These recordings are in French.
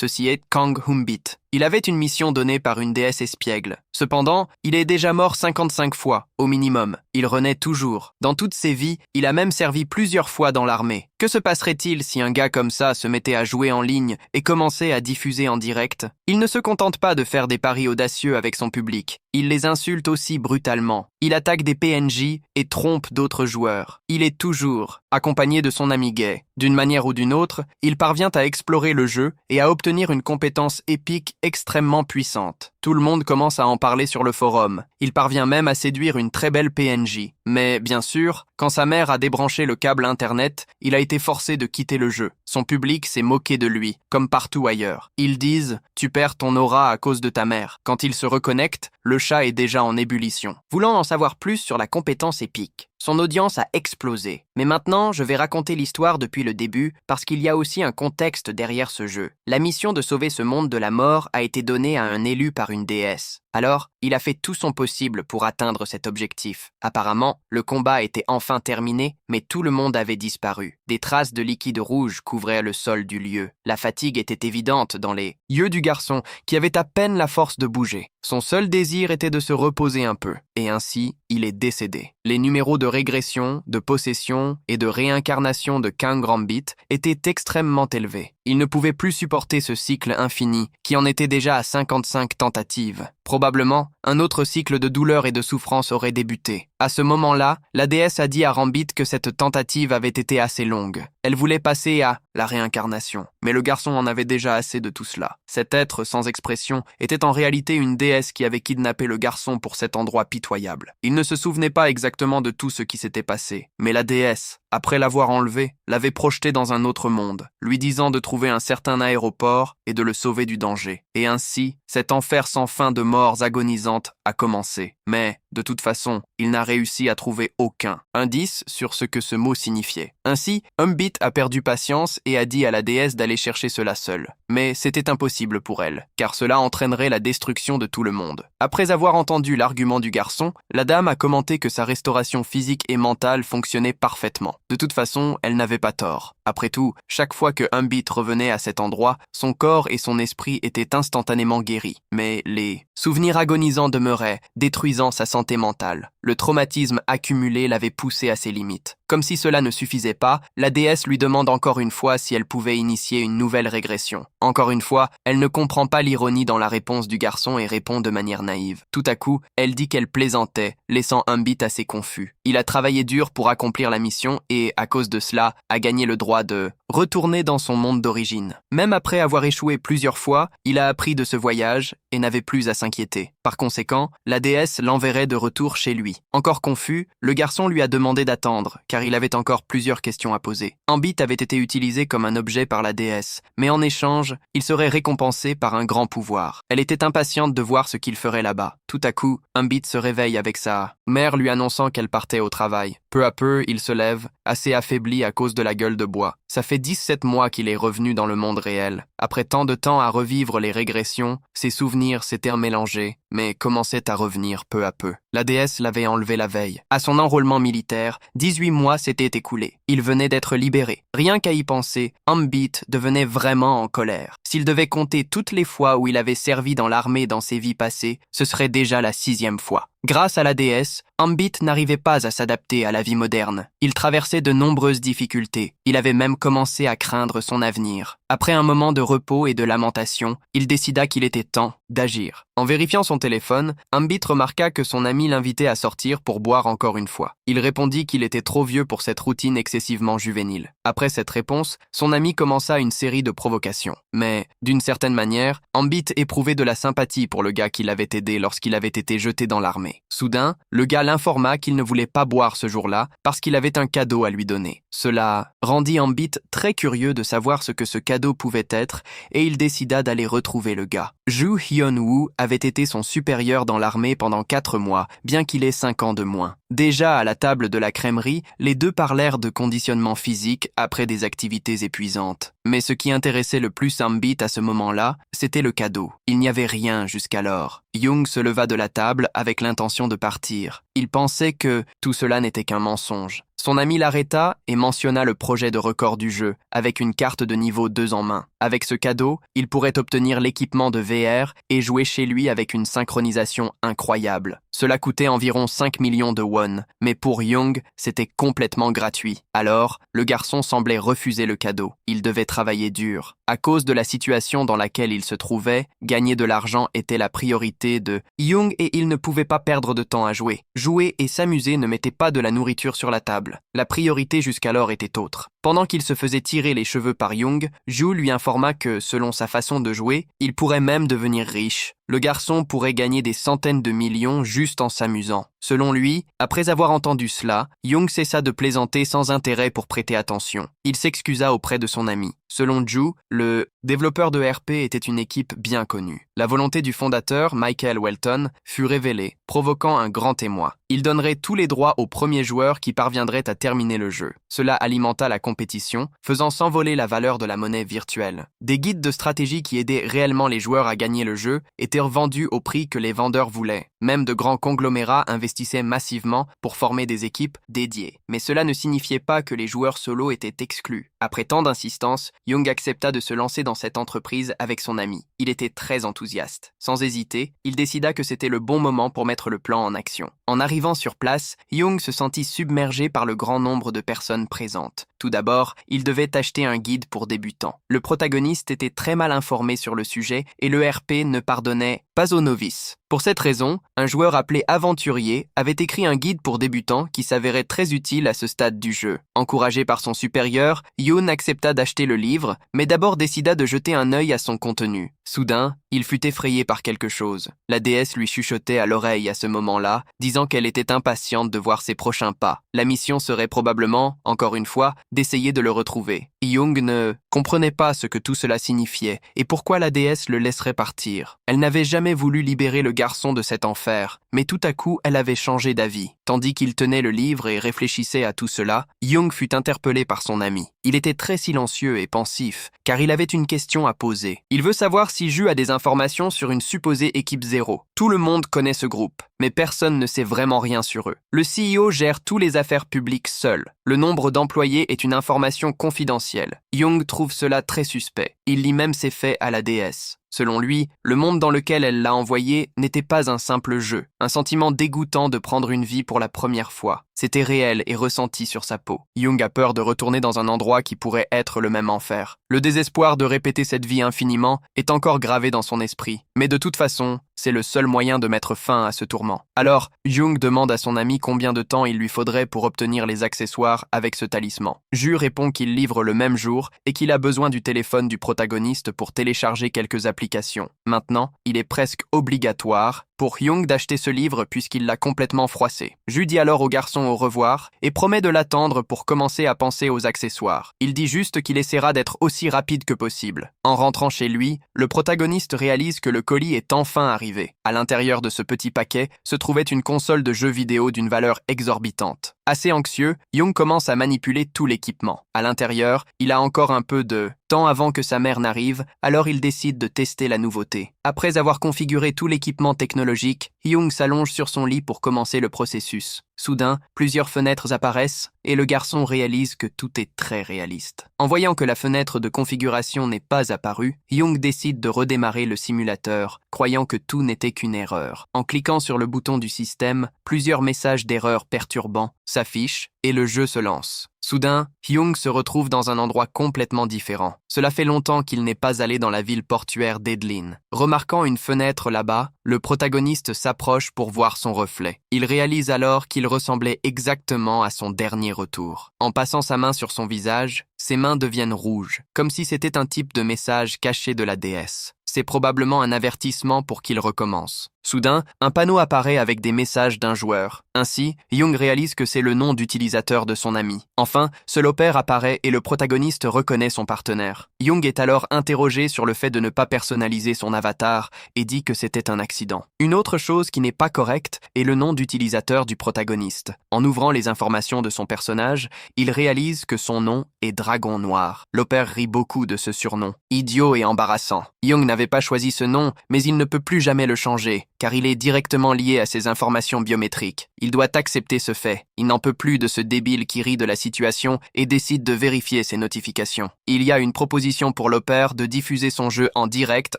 Ceci est Kang Humbit. Il avait une mission donnée par une déesse espiègle. Cependant, il est déjà mort 55 fois, au minimum. Il renaît toujours. Dans toutes ses vies, il a même servi plusieurs fois dans l'armée. Que se passerait-il si un gars comme ça se mettait à jouer en ligne et commençait à diffuser en direct? Il ne se contente pas de faire des paris audacieux avec son public. Il les insulte aussi brutalement. Il attaque des PNJ et trompe d'autres joueurs. Il est toujours accompagné de son ami gay. D'une manière ou d'une autre, il parvient à explorer le jeu et à obtenir une compétence épique extrêmement puissante. Tout le monde commence à en parler sur le forum. Il parvient même à séduire une très belle PNJ. Mais bien sûr, quand sa mère a débranché le câble internet, il a été forcé de quitter le jeu. Son public s'est moqué de lui, comme partout ailleurs. Ils disent « Tu perds ton aura à cause de ta mère ». Quand il se reconnecte, le chat est déjà en ébullition. Voulant en savoir plus sur la compétence épique, son audience a explosé. Mais maintenant, je vais raconter l'histoire depuis le début parce qu'il y a aussi un contexte derrière ce jeu. La mission de sauver ce monde de la mort a été donnée à un élu par une déesse. Alors, il a fait tout son possible pour atteindre cet objectif. Apparemment, le combat était enfin terminé, mais tout le monde avait disparu. Des traces de liquide rouge couvraient le sol du lieu. La fatigue était évidente dans les yeux du garçon, qui avait à peine la force de bouger. Son seul désir était de se reposer un peu, et ainsi, il est décédé. Les numéros de régression, de possession et de réincarnation de Kang Humbit étaient extrêmement élevés. Il ne pouvait plus supporter ce cycle infini, qui en était déjà à 55 tentatives. Probablement, un autre cycle de douleur et de souffrance aurait débuté. À ce moment-là, la déesse a dit à Humbit que cette tentative avait été assez longue. Elle voulait passer à la réincarnation. Mais le garçon en avait déjà assez de tout cela. Cet être sans expression était en réalité une déesse qui avait kidnappé le garçon pour cet endroit pitoyable. Il ne se souvenait pas exactement de tout ce qui s'était passé. Mais la déesse, après l'avoir enlevé, l'avait projeté dans un autre monde, lui disant de trouver un certain aéroport et de le sauver du danger. Et ainsi, cet enfer sans fin de morts agonisantes a commencé. Mais, de toute façon, il n'a réussi à trouver aucun indice sur ce que ce mot signifiait. Ainsi, Humbit a perdu patience et a dit à la déesse d'aller chercher cela seule. Mais c'était impossible pour elle, car cela entraînerait la destruction de tout le monde. Après avoir entendu l'argument du garçon, la dame a commenté que sa restauration physique et mentale fonctionnait parfaitement. De toute façon, elle n'avait pas tort. Après tout, chaque fois que Humbit revenait à cet endroit, son corps et son esprit étaient instantanément guéris. Mais les souvenirs agonisants demeuraient, détruisant sa santé mentale. Le traumatisme accumulé l'avait poussé à ses limites. Comme si cela ne suffisait pas, la déesse lui demande encore une fois si elle pouvait initier une nouvelle régression. Encore une fois, elle ne comprend pas l'ironie dans la réponse du garçon et répond de manière naïve. Tout à coup, elle dit qu'elle plaisantait, laissant Humbit assez confus. Il a travaillé dur pour accomplir la mission et, à cause de cela, a gagné le droit de retourner dans son monde d'origine. Même après avoir échoué plusieurs fois, il a appris de ce voyage et n'avait plus à s'inquiéter. Par conséquent, la déesse l'enverrait de retour chez lui. Encore confus, le garçon lui a demandé d'attendre, car il avait encore plusieurs questions à poser. Humbit avait été utilisé comme un objet par la déesse, mais en échange, il serait récompensé par un grand pouvoir. Elle était impatiente de voir ce qu'il ferait là-bas. Tout à coup, Humbit se réveille avec sa mère lui annonçant qu'elle partait au travail. Peu à peu, il se lève, assez affaibli à cause de la gueule de bois. Ça fait 17 mois qu'il est revenu dans le monde réel. Après tant de temps à revivre les régressions, ses souvenirs s'étaient mélangés, mais commençaient à revenir peu à peu. La déesse l'avait enlevé la veille. À son enrôlement militaire, 18 mois s'étaient écoulés. Il venait d'être libéré. Rien qu'à y penser, Humbit devenait vraiment en colère. S'il devait compter toutes les fois où il avait servi dans l'armée dans ses vies passées, ce serait déjà la 6e fois. Grâce à la déesse, Humbit n'arrivait pas à s'adapter à la vie moderne. Il traversait de nombreuses difficultés. Il avait même commencé à craindre son avenir. Après un moment de repos et de lamentation, il décida qu'il était temps d'agir. En vérifiant son téléphone, Humbit remarqua que son ami l'invitait à sortir pour boire encore une fois. Il répondit qu'il était trop vieux pour cette routine excessivement juvénile. Après cette réponse, son ami commença une série de provocations. Mais, d'une certaine manière, Humbit éprouvait de la sympathie pour le gars qui l'avait aidé lorsqu'il avait été jeté dans l'armée. Soudain, le gars l'informa qu'il ne voulait pas boire ce jour-là parce qu'il avait un cadeau à lui donner. Cela rendit Humbit très curieux de savoir ce que ce cadeau pouvait être et il décida d'aller retrouver le gars. Ju Hyun-woo avait été son supérieur dans l'armée pendant 4 mois, bien qu'il ait 5 ans de moins. Déjà à la table de la crèmerie, les deux parlèrent de conditionnement physique après des activités épuisantes. Mais ce qui intéressait le plus Humbit à ce moment-là, c'était le cadeau. Il n'y avait rien jusqu'alors. Young se leva de la table avec l'intention de partir. Il pensait que tout cela n'était qu'un mensonge. Son ami l'arrêta et mentionna le projet de record du jeu, avec une carte de niveau 2 en main. Avec ce cadeau, il pourrait obtenir l'équipement de VR et jouer chez lui avec une synchronisation incroyable. Cela coûtait environ 5 millions de won, mais pour Young, c'était complètement gratuit. Alors, le garçon semblait refuser le cadeau. Il devait travailler dur. À cause de la situation dans laquelle il se trouvait, gagner de l'argent était la priorité de Young et il ne pouvait pas perdre de temps à jouer. Jouer et s'amuser ne mettaient pas de la nourriture sur la table. La priorité jusqu'alors était autre. Pendant qu'il se faisait tirer les cheveux par Young, Ju lui informa que, selon sa façon de jouer, il pourrait même devenir riche. Le garçon pourrait gagner des centaines de millions juste en s'amusant. Selon lui, après avoir entendu cela, Young cessa de plaisanter sans intérêt pour prêter attention. Il s'excusa auprès de son ami. Selon Ju, le développeur de RP était une équipe bien connue. La volonté du fondateur, Michael Welton, fut révélée, provoquant un grand émoi. Il donnerait tous les droits au premier joueur qui parviendrait à terminer le jeu. Cela alimenta la compétition, faisant s'envoler la valeur de la monnaie virtuelle. Des guides de stratégie qui aidaient réellement les joueurs à gagner le jeu étaient vendus au prix que les vendeurs voulaient. Même de grands conglomérats investissaient massivement pour former des équipes dédiées. Mais cela ne signifiait pas que les joueurs solo étaient exclus. Après tant d'insistance, Young accepta de se lancer dans cette entreprise avec son ami. Il était très enthousiaste. Sans hésiter, il décida que c'était le bon moment pour mettre le plan en action. En arrivant sur place, Young se sentit submergé par le grand nombre de personnes présentes. Tout d'abord, il devait acheter un guide pour débutants. Le protagoniste était très mal informé sur le sujet et le RP ne pardonnait pas aux novices. Pour cette raison, un joueur appelé Aventurier avait écrit un guide pour débutants qui s'avérait très utile à ce stade du jeu. Encouragé par son supérieur, Yoon accepta d'acheter le livre, mais d'abord décida de jeter un œil à son contenu. Soudain, il fut effrayé par quelque chose. La déesse lui chuchotait à l'oreille à ce moment-là, disant qu'elle était impatiente de voir ses prochains pas. La mission serait probablement, encore une fois, d'essayer de le retrouver. Young ne comprenait pas ce que tout cela signifiait et pourquoi la déesse le laisserait partir. Elle n'avait jamais voulu libérer le garçon de cet enfer, mais tout à coup, elle avait changé d'avis. Tandis qu'il tenait le livre et réfléchissait à tout cela, Young fut interpellé par son ami. Il était très silencieux et pensif, car il avait une question à poser. Il veut savoir si Ju a des informations sur une supposée équipe zéro. Tout le monde connaît ce groupe, mais personne ne sait vraiment rien sur eux. Le CEO gère toutes les affaires publiques seul. Le nombre d'employés est une information confidentielle. Young trouve cela très suspect. Il lit même ses faits à la déesse. Selon lui, le monde dans lequel elle l'a envoyé n'était pas un simple jeu, un sentiment dégoûtant de prendre une vie pour la première fois. C'était réel et ressenti sur sa peau. Young a peur de retourner dans un endroit qui pourrait être le même enfer. Le désespoir de répéter cette vie infiniment est encore gravé dans son esprit. Mais de toute façon, c'est le seul moyen de mettre fin à ce tourment. Alors, Young demande à son ami combien de temps il lui faudrait pour obtenir les accessoires avec ce talisman. Ju répond qu'il livre le même jour et qu'il a besoin du téléphone du protagoniste pour télécharger quelques applications. Maintenant, il est presque obligatoire pour Young d'acheter ce livre puisqu'il l'a complètement froissé. Ju dit alors au garçon au revoir et promet de l'attendre pour commencer à penser aux accessoires. Il dit juste qu'il essaiera d'être aussi rapide que possible. En rentrant chez lui, le protagoniste réalise que le colis est enfin arrivé. À l'intérieur de ce petit paquet se trouvait une console de jeux vidéo d'une valeur exorbitante. Assez anxieux, Young commence à manipuler tout l'équipement. À l'intérieur, il a encore un peu de temps avant que sa mère n'arrive, alors il décide de tester la nouveauté. Après avoir configuré tout l'équipement technologique, Young s'allonge sur son lit pour commencer le processus. Soudain, plusieurs fenêtres apparaissent et le garçon réalise que tout est très réaliste. En voyant que la fenêtre de configuration n'est pas apparue, Young décide de redémarrer le simulateur, croyant que tout n'était qu'une erreur. En cliquant sur le bouton du système, plusieurs messages d'erreur perturbants s'affichent et le jeu se lance. Soudain, Young se retrouve dans un endroit complètement différent. Cela fait longtemps qu'il n'est pas allé dans la ville portuaire d'Edlin. Remarquant une fenêtre là-bas, le protagoniste s'approche pour voir son reflet. Il réalise alors qu'il ressemblait exactement à son dernier retour. En passant sa main sur son visage, ses mains deviennent rouges, comme si c'était un type de message caché de la déesse. C'est probablement un avertissement pour qu'il recommence. Soudain, un panneau apparaît avec des messages d'un joueur. Ainsi, Young réalise que c'est le nom d'utilisateur de son ami. Enfin, ce Loper apparaît et le protagoniste reconnaît son partenaire. Young est alors interrogé sur le fait de ne pas personnaliser son avatar et dit que c'était un accident. Une autre chose qui n'est pas correcte est le nom d'utilisateur du protagoniste. En ouvrant les informations de son personnage, il réalise que son nom est Dragon Noir. Loper rit beaucoup de ce surnom. Idiot et embarrassant. Young n'avait pas choisi ce nom, mais il ne peut plus jamais le changer. car il est directement lié à ses informations biométriques. Il doit accepter ce fait. Il n'en peut plus de ce débile qui rit de la situation et décide de vérifier ses notifications. Il y a une proposition pour l'Opper de diffuser son jeu en direct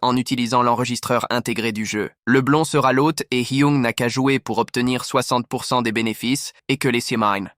en utilisant l'enregistreur intégré du jeu. Le blond sera l'hôte et Hyung n'a qu'à jouer pour obtenir 60% des bénéfices et que les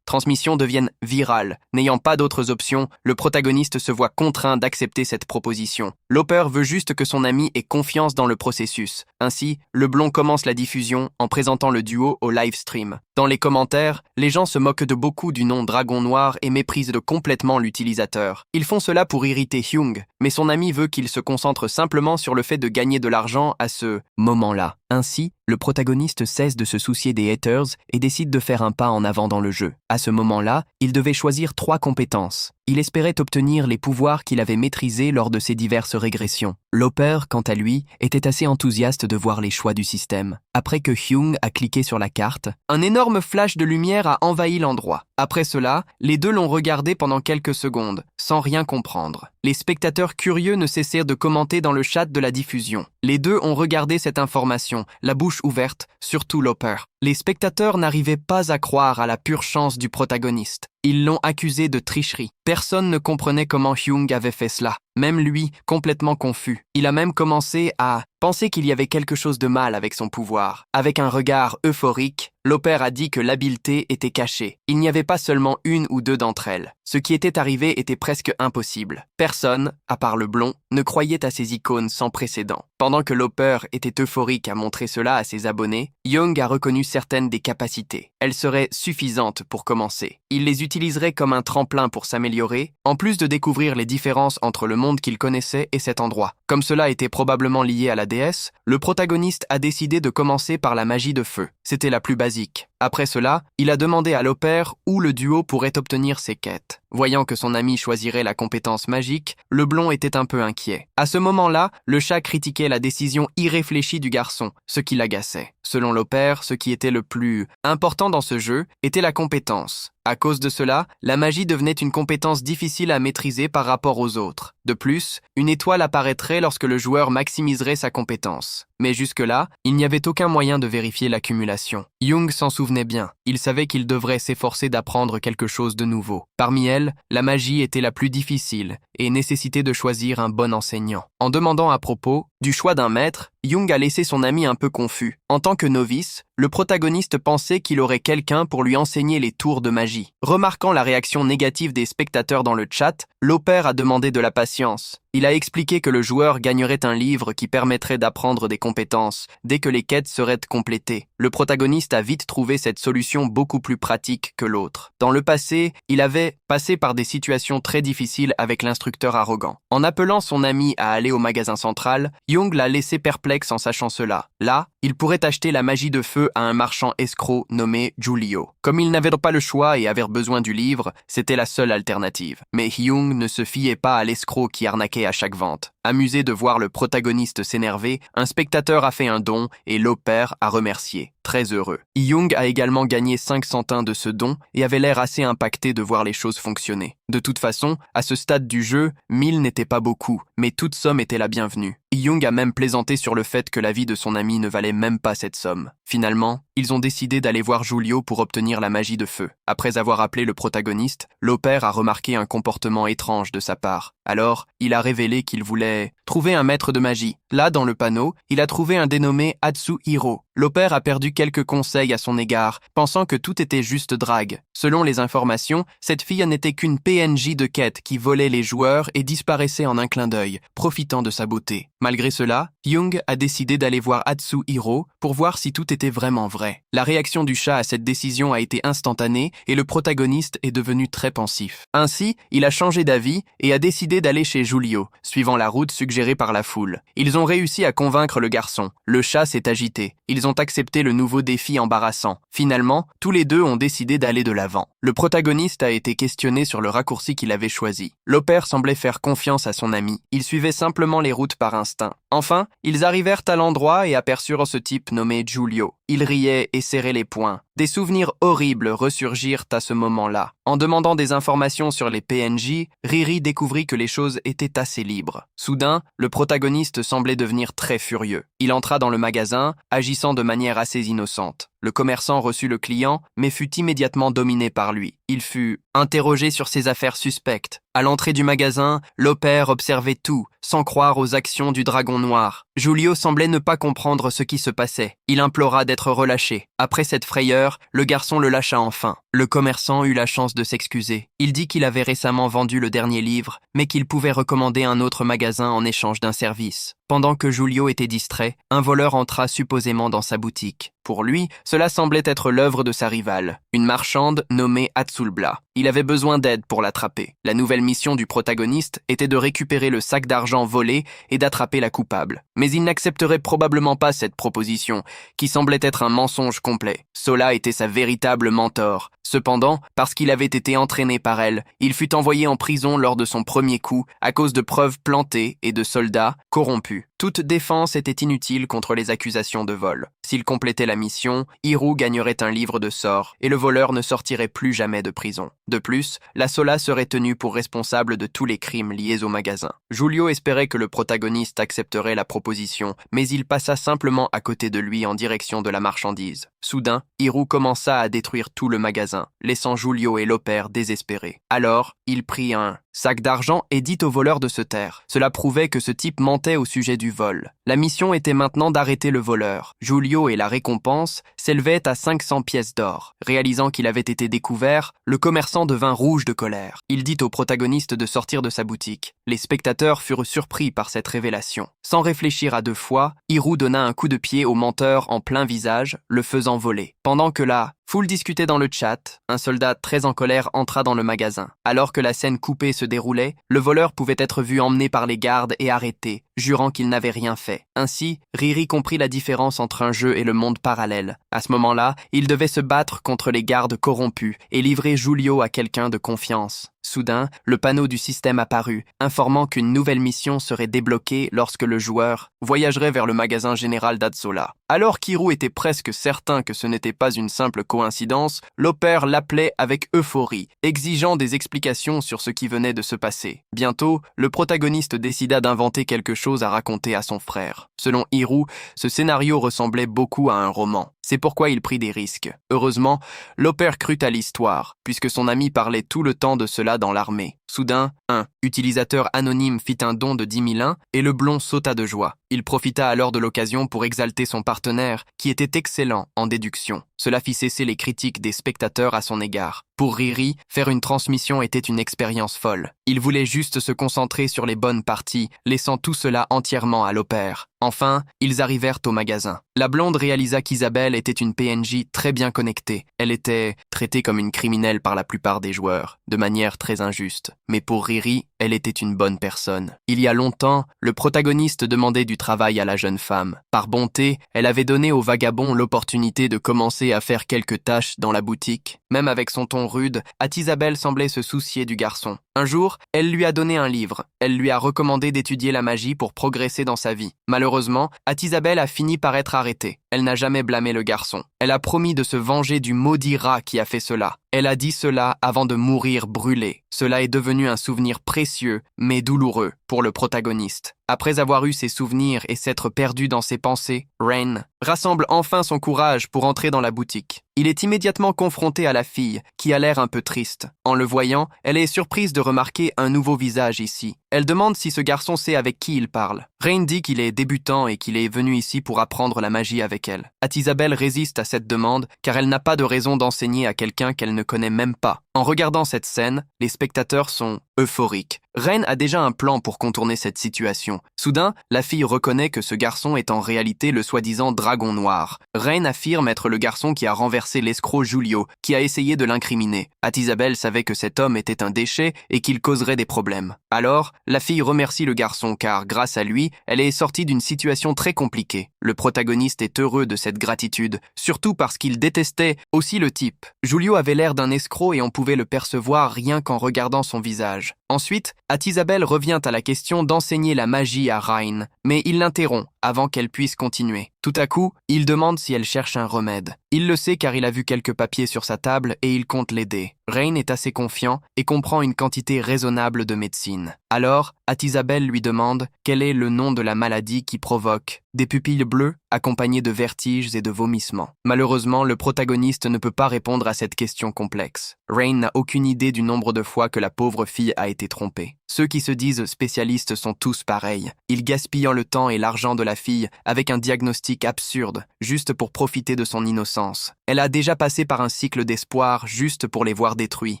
transmissions deviennent virales. N'ayant pas d'autres options, le protagoniste se voit contraint d'accepter cette proposition. L'Opper veut juste que son ami ait confiance dans le processus. Ainsi, le blond commence la diffusion en présentant le duo au live stream. Dans les commentaires, les gens se moquent de beaucoup du nom Dragon Noir et méprisent complètement l'utilisateur. Ils font cela pour irriter Hyung, mais son ami veut qu'il se concentre simplement sur le fait de gagner de l'argent à ce moment-là. Ainsi, le protagoniste cesse de se soucier des haters et décide de faire un pas en avant dans le jeu. À ce moment-là, il devait choisir 3 compétences. Il espérait obtenir les pouvoirs qu'il avait maîtrisés lors de ses diverses régressions. L'Opper, quant à lui, était assez enthousiaste de voir les choix du système. Après que Hyung a cliqué sur la carte, un énorme flash de lumière a envahi l'endroit. Après cela, les deux l'ont regardé pendant quelques secondes, sans rien comprendre. Les spectateurs curieux ne cessèrent de commenter dans le chat de la diffusion. Les deux ont regardé cette information, la bouche ouverte, surtout l'Opper. Les spectateurs n'arrivaient pas à croire à la pure chance du protagoniste. Ils l'ont accusé de tricherie. Personne ne comprenait comment Hyung avait fait cela. Même lui, complètement confus. Il a même commencé à penser qu'il y avait quelque chose de mal avec son pouvoir. Avec un regard euphorique, l'Opper a dit que l'habileté était cachée. Il n'y avait pas seulement 1 ou 2 d'entre elles. Ce qui était arrivé était presque impossible. Personne, à part le blond, ne croyait à ces icônes sans précédent. Pendant que l'Opper était euphorique à montrer cela à ses abonnés, Hyung a reconnu certaines des capacités. Elles seraient suffisantes pour commencer. Il les utiliserait comme un tremplin pour s'améliorer, en plus de découvrir les différences entre le monde qu'il connaissait et cet endroit. Comme cela était probablement lié à la déesse, le protagoniste a décidé de commencer par la magie de feu. C'était la plus basique. Après cela, il a demandé à l'Opper où le duo pourrait obtenir ses quêtes. Voyant que son ami choisirait la compétence magique, le blond était un peu inquiet. À ce moment-là, le chat critiquait la décision irréfléchie du garçon, ce qui l'agaçait. Selon l'Opper, ce qui était le plus important dans ce jeu était la compétence. À cause de cela, la magie devenait une compétence difficile à maîtriser par rapport aux autres. De plus, une étoile apparaîtrait lorsque le joueur maximiserait sa compétence. Mais jusque-là, il n'y avait aucun moyen de vérifier l'accumulation. Hyung s'en souvenait bien. Il savait qu'il devrait s'efforcer d'apprendre quelque chose de nouveau. Parmi elles, la magie était la plus difficile et nécessitait de choisir un bon enseignant. En demandant à propos du choix d'un maître, Hyung a laissé son ami un peu confus. En tant que novice, le protagoniste pensait qu'il aurait quelqu'un pour lui enseigner les tours de magie. Remarquant la réaction négative des spectateurs dans le chat, l'Opper a demandé de la patience. Il a expliqué que le joueur gagnerait un livre qui permettrait d'apprendre des compétences dès que les quêtes seraient complétées. Le protagoniste a vite trouvé cette solution beaucoup plus pratique que l'autre. Dans le passé, il avait passé par des situations très difficiles avec l'instructeur arrogant. En appelant son ami à aller au magasin central, Hyung l'a laissé perplexe en sachant cela. Là, il pourrait acheter la magie de feu à un marchand escroc nommé Julio. Comme il n'avait pas le choix et avait besoin du livre, c'était la seule alternative. Mais Hyung ne se fiait pas à l'escroc qui arnaquait à chaque vente. Amusé de voir le protagoniste s'énerver, un spectateur a fait un don et l'Opper a remercié. Très heureux. Hyung a également gagné 5 centimes de ce don et avait l'air assez impacté de voir les choses fonctionner. De toute façon, à ce stade du jeu, 1000 n'était pas beaucoup, mais toute somme était la bienvenue. Hyung a même plaisanté sur le fait que la vie de son ami ne valait même pas cette somme. Finalement, ils ont décidé d'aller voir Julio pour obtenir la magie de feu. Après avoir appelé le protagoniste, l'Opper a remarqué un comportement étrange de sa part. Alors, il a révélé qu'il voulait trouver un maître de magie. Là, dans le panneau, il a trouvé un dénommé Atsuhiro. L'Opper a perdu quelques conseils à son égard, pensant que tout était juste drague. Selon les informations, cette fille n'était qu'une PNJ de quête qui volait les joueurs et disparaissait en un clin d'œil, profitant de sa beauté. Malgré cela, Hyung a décidé d'aller voir Atsuhiro pour voir si tout était vraiment vrai. La réaction du chat à cette décision a été instantanée et le protagoniste est devenu très pensif. Ainsi, il a changé d'avis et a décidé d'aller chez Julio, suivant la route suggérée par la foule. Ils ont réussi à convaincre le garçon. Le chat s'est agité. Ils ont accepté le nouveau défi embarrassant. Finalement, tous les deux ont décidé d'aller de l'avant. Le protagoniste a été questionné sur le raccourci qu'il avait choisi. L'Opper semblait faire confiance à son ami. Il suivait simplement les routes par instinct. Enfin, ils arrivèrent à l'endroit et aperçurent ce type nommé Julio. Il riait et serrait les poings. Des souvenirs horribles ressurgirent à ce moment-là. En demandant des informations sur les PNJ, Riri découvrit que les choses étaient assez libres. Soudain, le protagoniste semblait devenir très furieux. Il entra dans le magasin, agissant de manière assez innocente. Le commerçant reçut le client, mais fut immédiatement dominé par lui. Il fut interrogé sur ses affaires suspectes. À l'entrée du magasin, l'opère observait tout, sans croire aux actions du dragon noir. Julio semblait ne pas comprendre ce qui se passait. Il implora d'être relâché. Après cette frayeur, le garçon le lâcha enfin. Le commerçant eut la chance de s'excuser. Il dit qu'il avait récemment vendu le dernier livre, mais qu'il pouvait recommander un autre magasin en échange d'un service. Pendant que Julio était distrait, un voleur entra supposément dans sa boutique. Pour lui, cela semblait être l'œuvre de sa rivale, une marchande nommée Atsulbla. Il avait besoin d'aide pour l'attraper. La nouvelle mission du protagoniste était de récupérer le sac d'argent volé et d'attraper la coupable. Mais il n'accepterait probablement pas cette proposition, qui semblait être un mensonge complet. Sola était sa véritable mentor. Cependant, parce qu'il avait été entraîné par elle, il fut envoyé en prison lors de son premier coup à cause de preuves plantées et de soldats corrompus. Toute défense était inutile contre les accusations de vol. S'il complétait la mission, Hirou gagnerait un livre de sorts et le voleur ne sortirait plus jamais de prison. De plus, la Sola serait tenue pour responsable de tous les crimes liés au magasin. Julio espérait que le protagoniste accepterait la proposition, mais il passa simplement à côté de lui en direction de la marchandise. Soudain, Hirou commença à détruire tout le magasin, laissant Julio et l'opère désespérés. Alors, il prit un sac d'argent et dit au voleur de se taire. Cela prouvait que ce type mentait au sujet du vol. La mission était maintenant d'arrêter le voleur. Julio et la récompense s'élevaient à 500 pièces d'or. Réalisant qu'il avait été découvert, le commerçant devint rouge de colère. Il dit au protagoniste de sortir de sa boutique. Les spectateurs furent surpris par cette révélation. Sans réfléchir à deux fois, Hirou donna un coup de pied au menteur en plein visage, le faisant voler. Pendant que la foule discutait dans le chat, un soldat très en colère entra dans le magasin. Alors que la scène coupée se déroulait, le voleur pouvait être vu emmené par les gardes et arrêté, jurant qu'il n'avait rien fait. Ainsi, Riri comprit la différence entre un jeu et le monde parallèle. À ce moment-là, il devait se battre contre les gardes corrompus et livrer Julio à quelqu'un de confiance. Soudain, le panneau du système apparut, informant qu'une nouvelle mission serait débloquée lorsque le joueur voyagerait vers le magasin général d'Atsola. Alors qu'Hirou était presque certain que ce n'était pas une simple coïncidence, l'opère l'appelait avec euphorie, exigeant des explications sur ce qui venait de se passer. Bientôt, le protagoniste décida d'inventer quelque chose à raconter à son frère. Selon Hirou, ce scénario ressemblait beaucoup à un roman. C'est pourquoi il prit des risques. Heureusement, l'opère crut à l'histoire, puisque son ami parlait tout le temps de cela dans l'armée. Soudain, un utilisateur anonyme fit un don de 10 000 et le blond sauta de joie. Il profita alors de l'occasion pour exalter son partenaire, qui était excellent en déduction. Cela fit cesser les critiques des spectateurs à son égard. Pour Riri, faire une transmission était une expérience folle. Il voulait juste se concentrer sur les bonnes parties, laissant tout cela entièrement à l'opère. Enfin, ils arrivèrent au magasin. La blonde réalisa qu'Isabelle était une PNJ très bien connectée. Elle était traitée comme une criminelle par la plupart des joueurs, de manière très injuste. Mais pour Riri, elle était une bonne personne. Il y a longtemps, le protagoniste demandait du travail à la jeune femme. Par bonté, elle avait donné au vagabond l'opportunité de commencer à faire quelques tâches dans la boutique. Même avec son ton rude, Isabelle semblait se soucier du garçon. Un jour, elle lui a donné un livre. Elle lui a recommandé d'étudier la magie pour progresser dans sa vie. Malheureusement, Isabelle a fini par être arrêtée. Elle n'a jamais blâmé le garçon. Elle a promis de se venger du maudit rat qui a fait cela. Elle a dit cela avant de mourir brûlée. Cela est devenu un souvenir précieux, mais douloureux, pour le protagoniste. Après avoir eu ses souvenirs et s'être perdu dans ses pensées, Rain rassemble enfin son courage pour entrer dans la boutique. Il est immédiatement confronté à la fille, qui a l'air un peu triste. En le voyant, elle est surprise de remarquer un nouveau visage ici. Elle demande si ce garçon sait avec qui il parle. Rain dit qu'il est débutant et qu'il est venu ici pour apprendre la magie avec elle. Isabelle résiste à cette demande, car elle n'a pas de raison d'enseigner à quelqu'un qu'elle ne connaît même pas. En regardant cette scène, les spectateurs sont euphoriques. Rain a déjà un plan pour contourner cette situation. Soudain, la fille reconnaît que ce garçon est en réalité le soi-disant dragon noir. Rain affirme être le garçon qui a renversé l'escroc Julio, qui a essayé de l'incriminer. Isabelle savait que cet homme était un déchet et qu'il causerait des problèmes. Alors, la fille remercie le garçon car, grâce à lui, elle est sortie d'une situation très compliquée. Le protagoniste est heureux de cette gratitude, surtout parce qu'il détestait aussi le type. Julio avait l'air d'un escroc et on pouvait le percevoir rien qu'en regardant son visage. Ensuite, Atisabel revient à la question d'enseigner la magie à Rain, mais il l'interrompt avant qu'elle puisse continuer. Tout à coup, il demande si elle cherche un remède. Il le sait car il a vu quelques papiers sur sa table et il compte l'aider. Rain est assez confiant et comprend une quantité raisonnable de médecine. Alors, Atisabel lui demande quel est le nom de la maladie qui provoque des pupilles bleues accompagnées de vertiges et de vomissements. Malheureusement, le protagoniste ne peut pas répondre à cette question complexe. Rain n'a aucune idée du nombre de fois que la pauvre fille a été trompée. Ceux qui se disent spécialistes sont tous pareils. Ils gaspillent le temps et l'argent de la fille avec un diagnostic absurde, juste pour profiter de son innocence. Elle a déjà passé par un cycle d'espoir juste pour les voir détruits.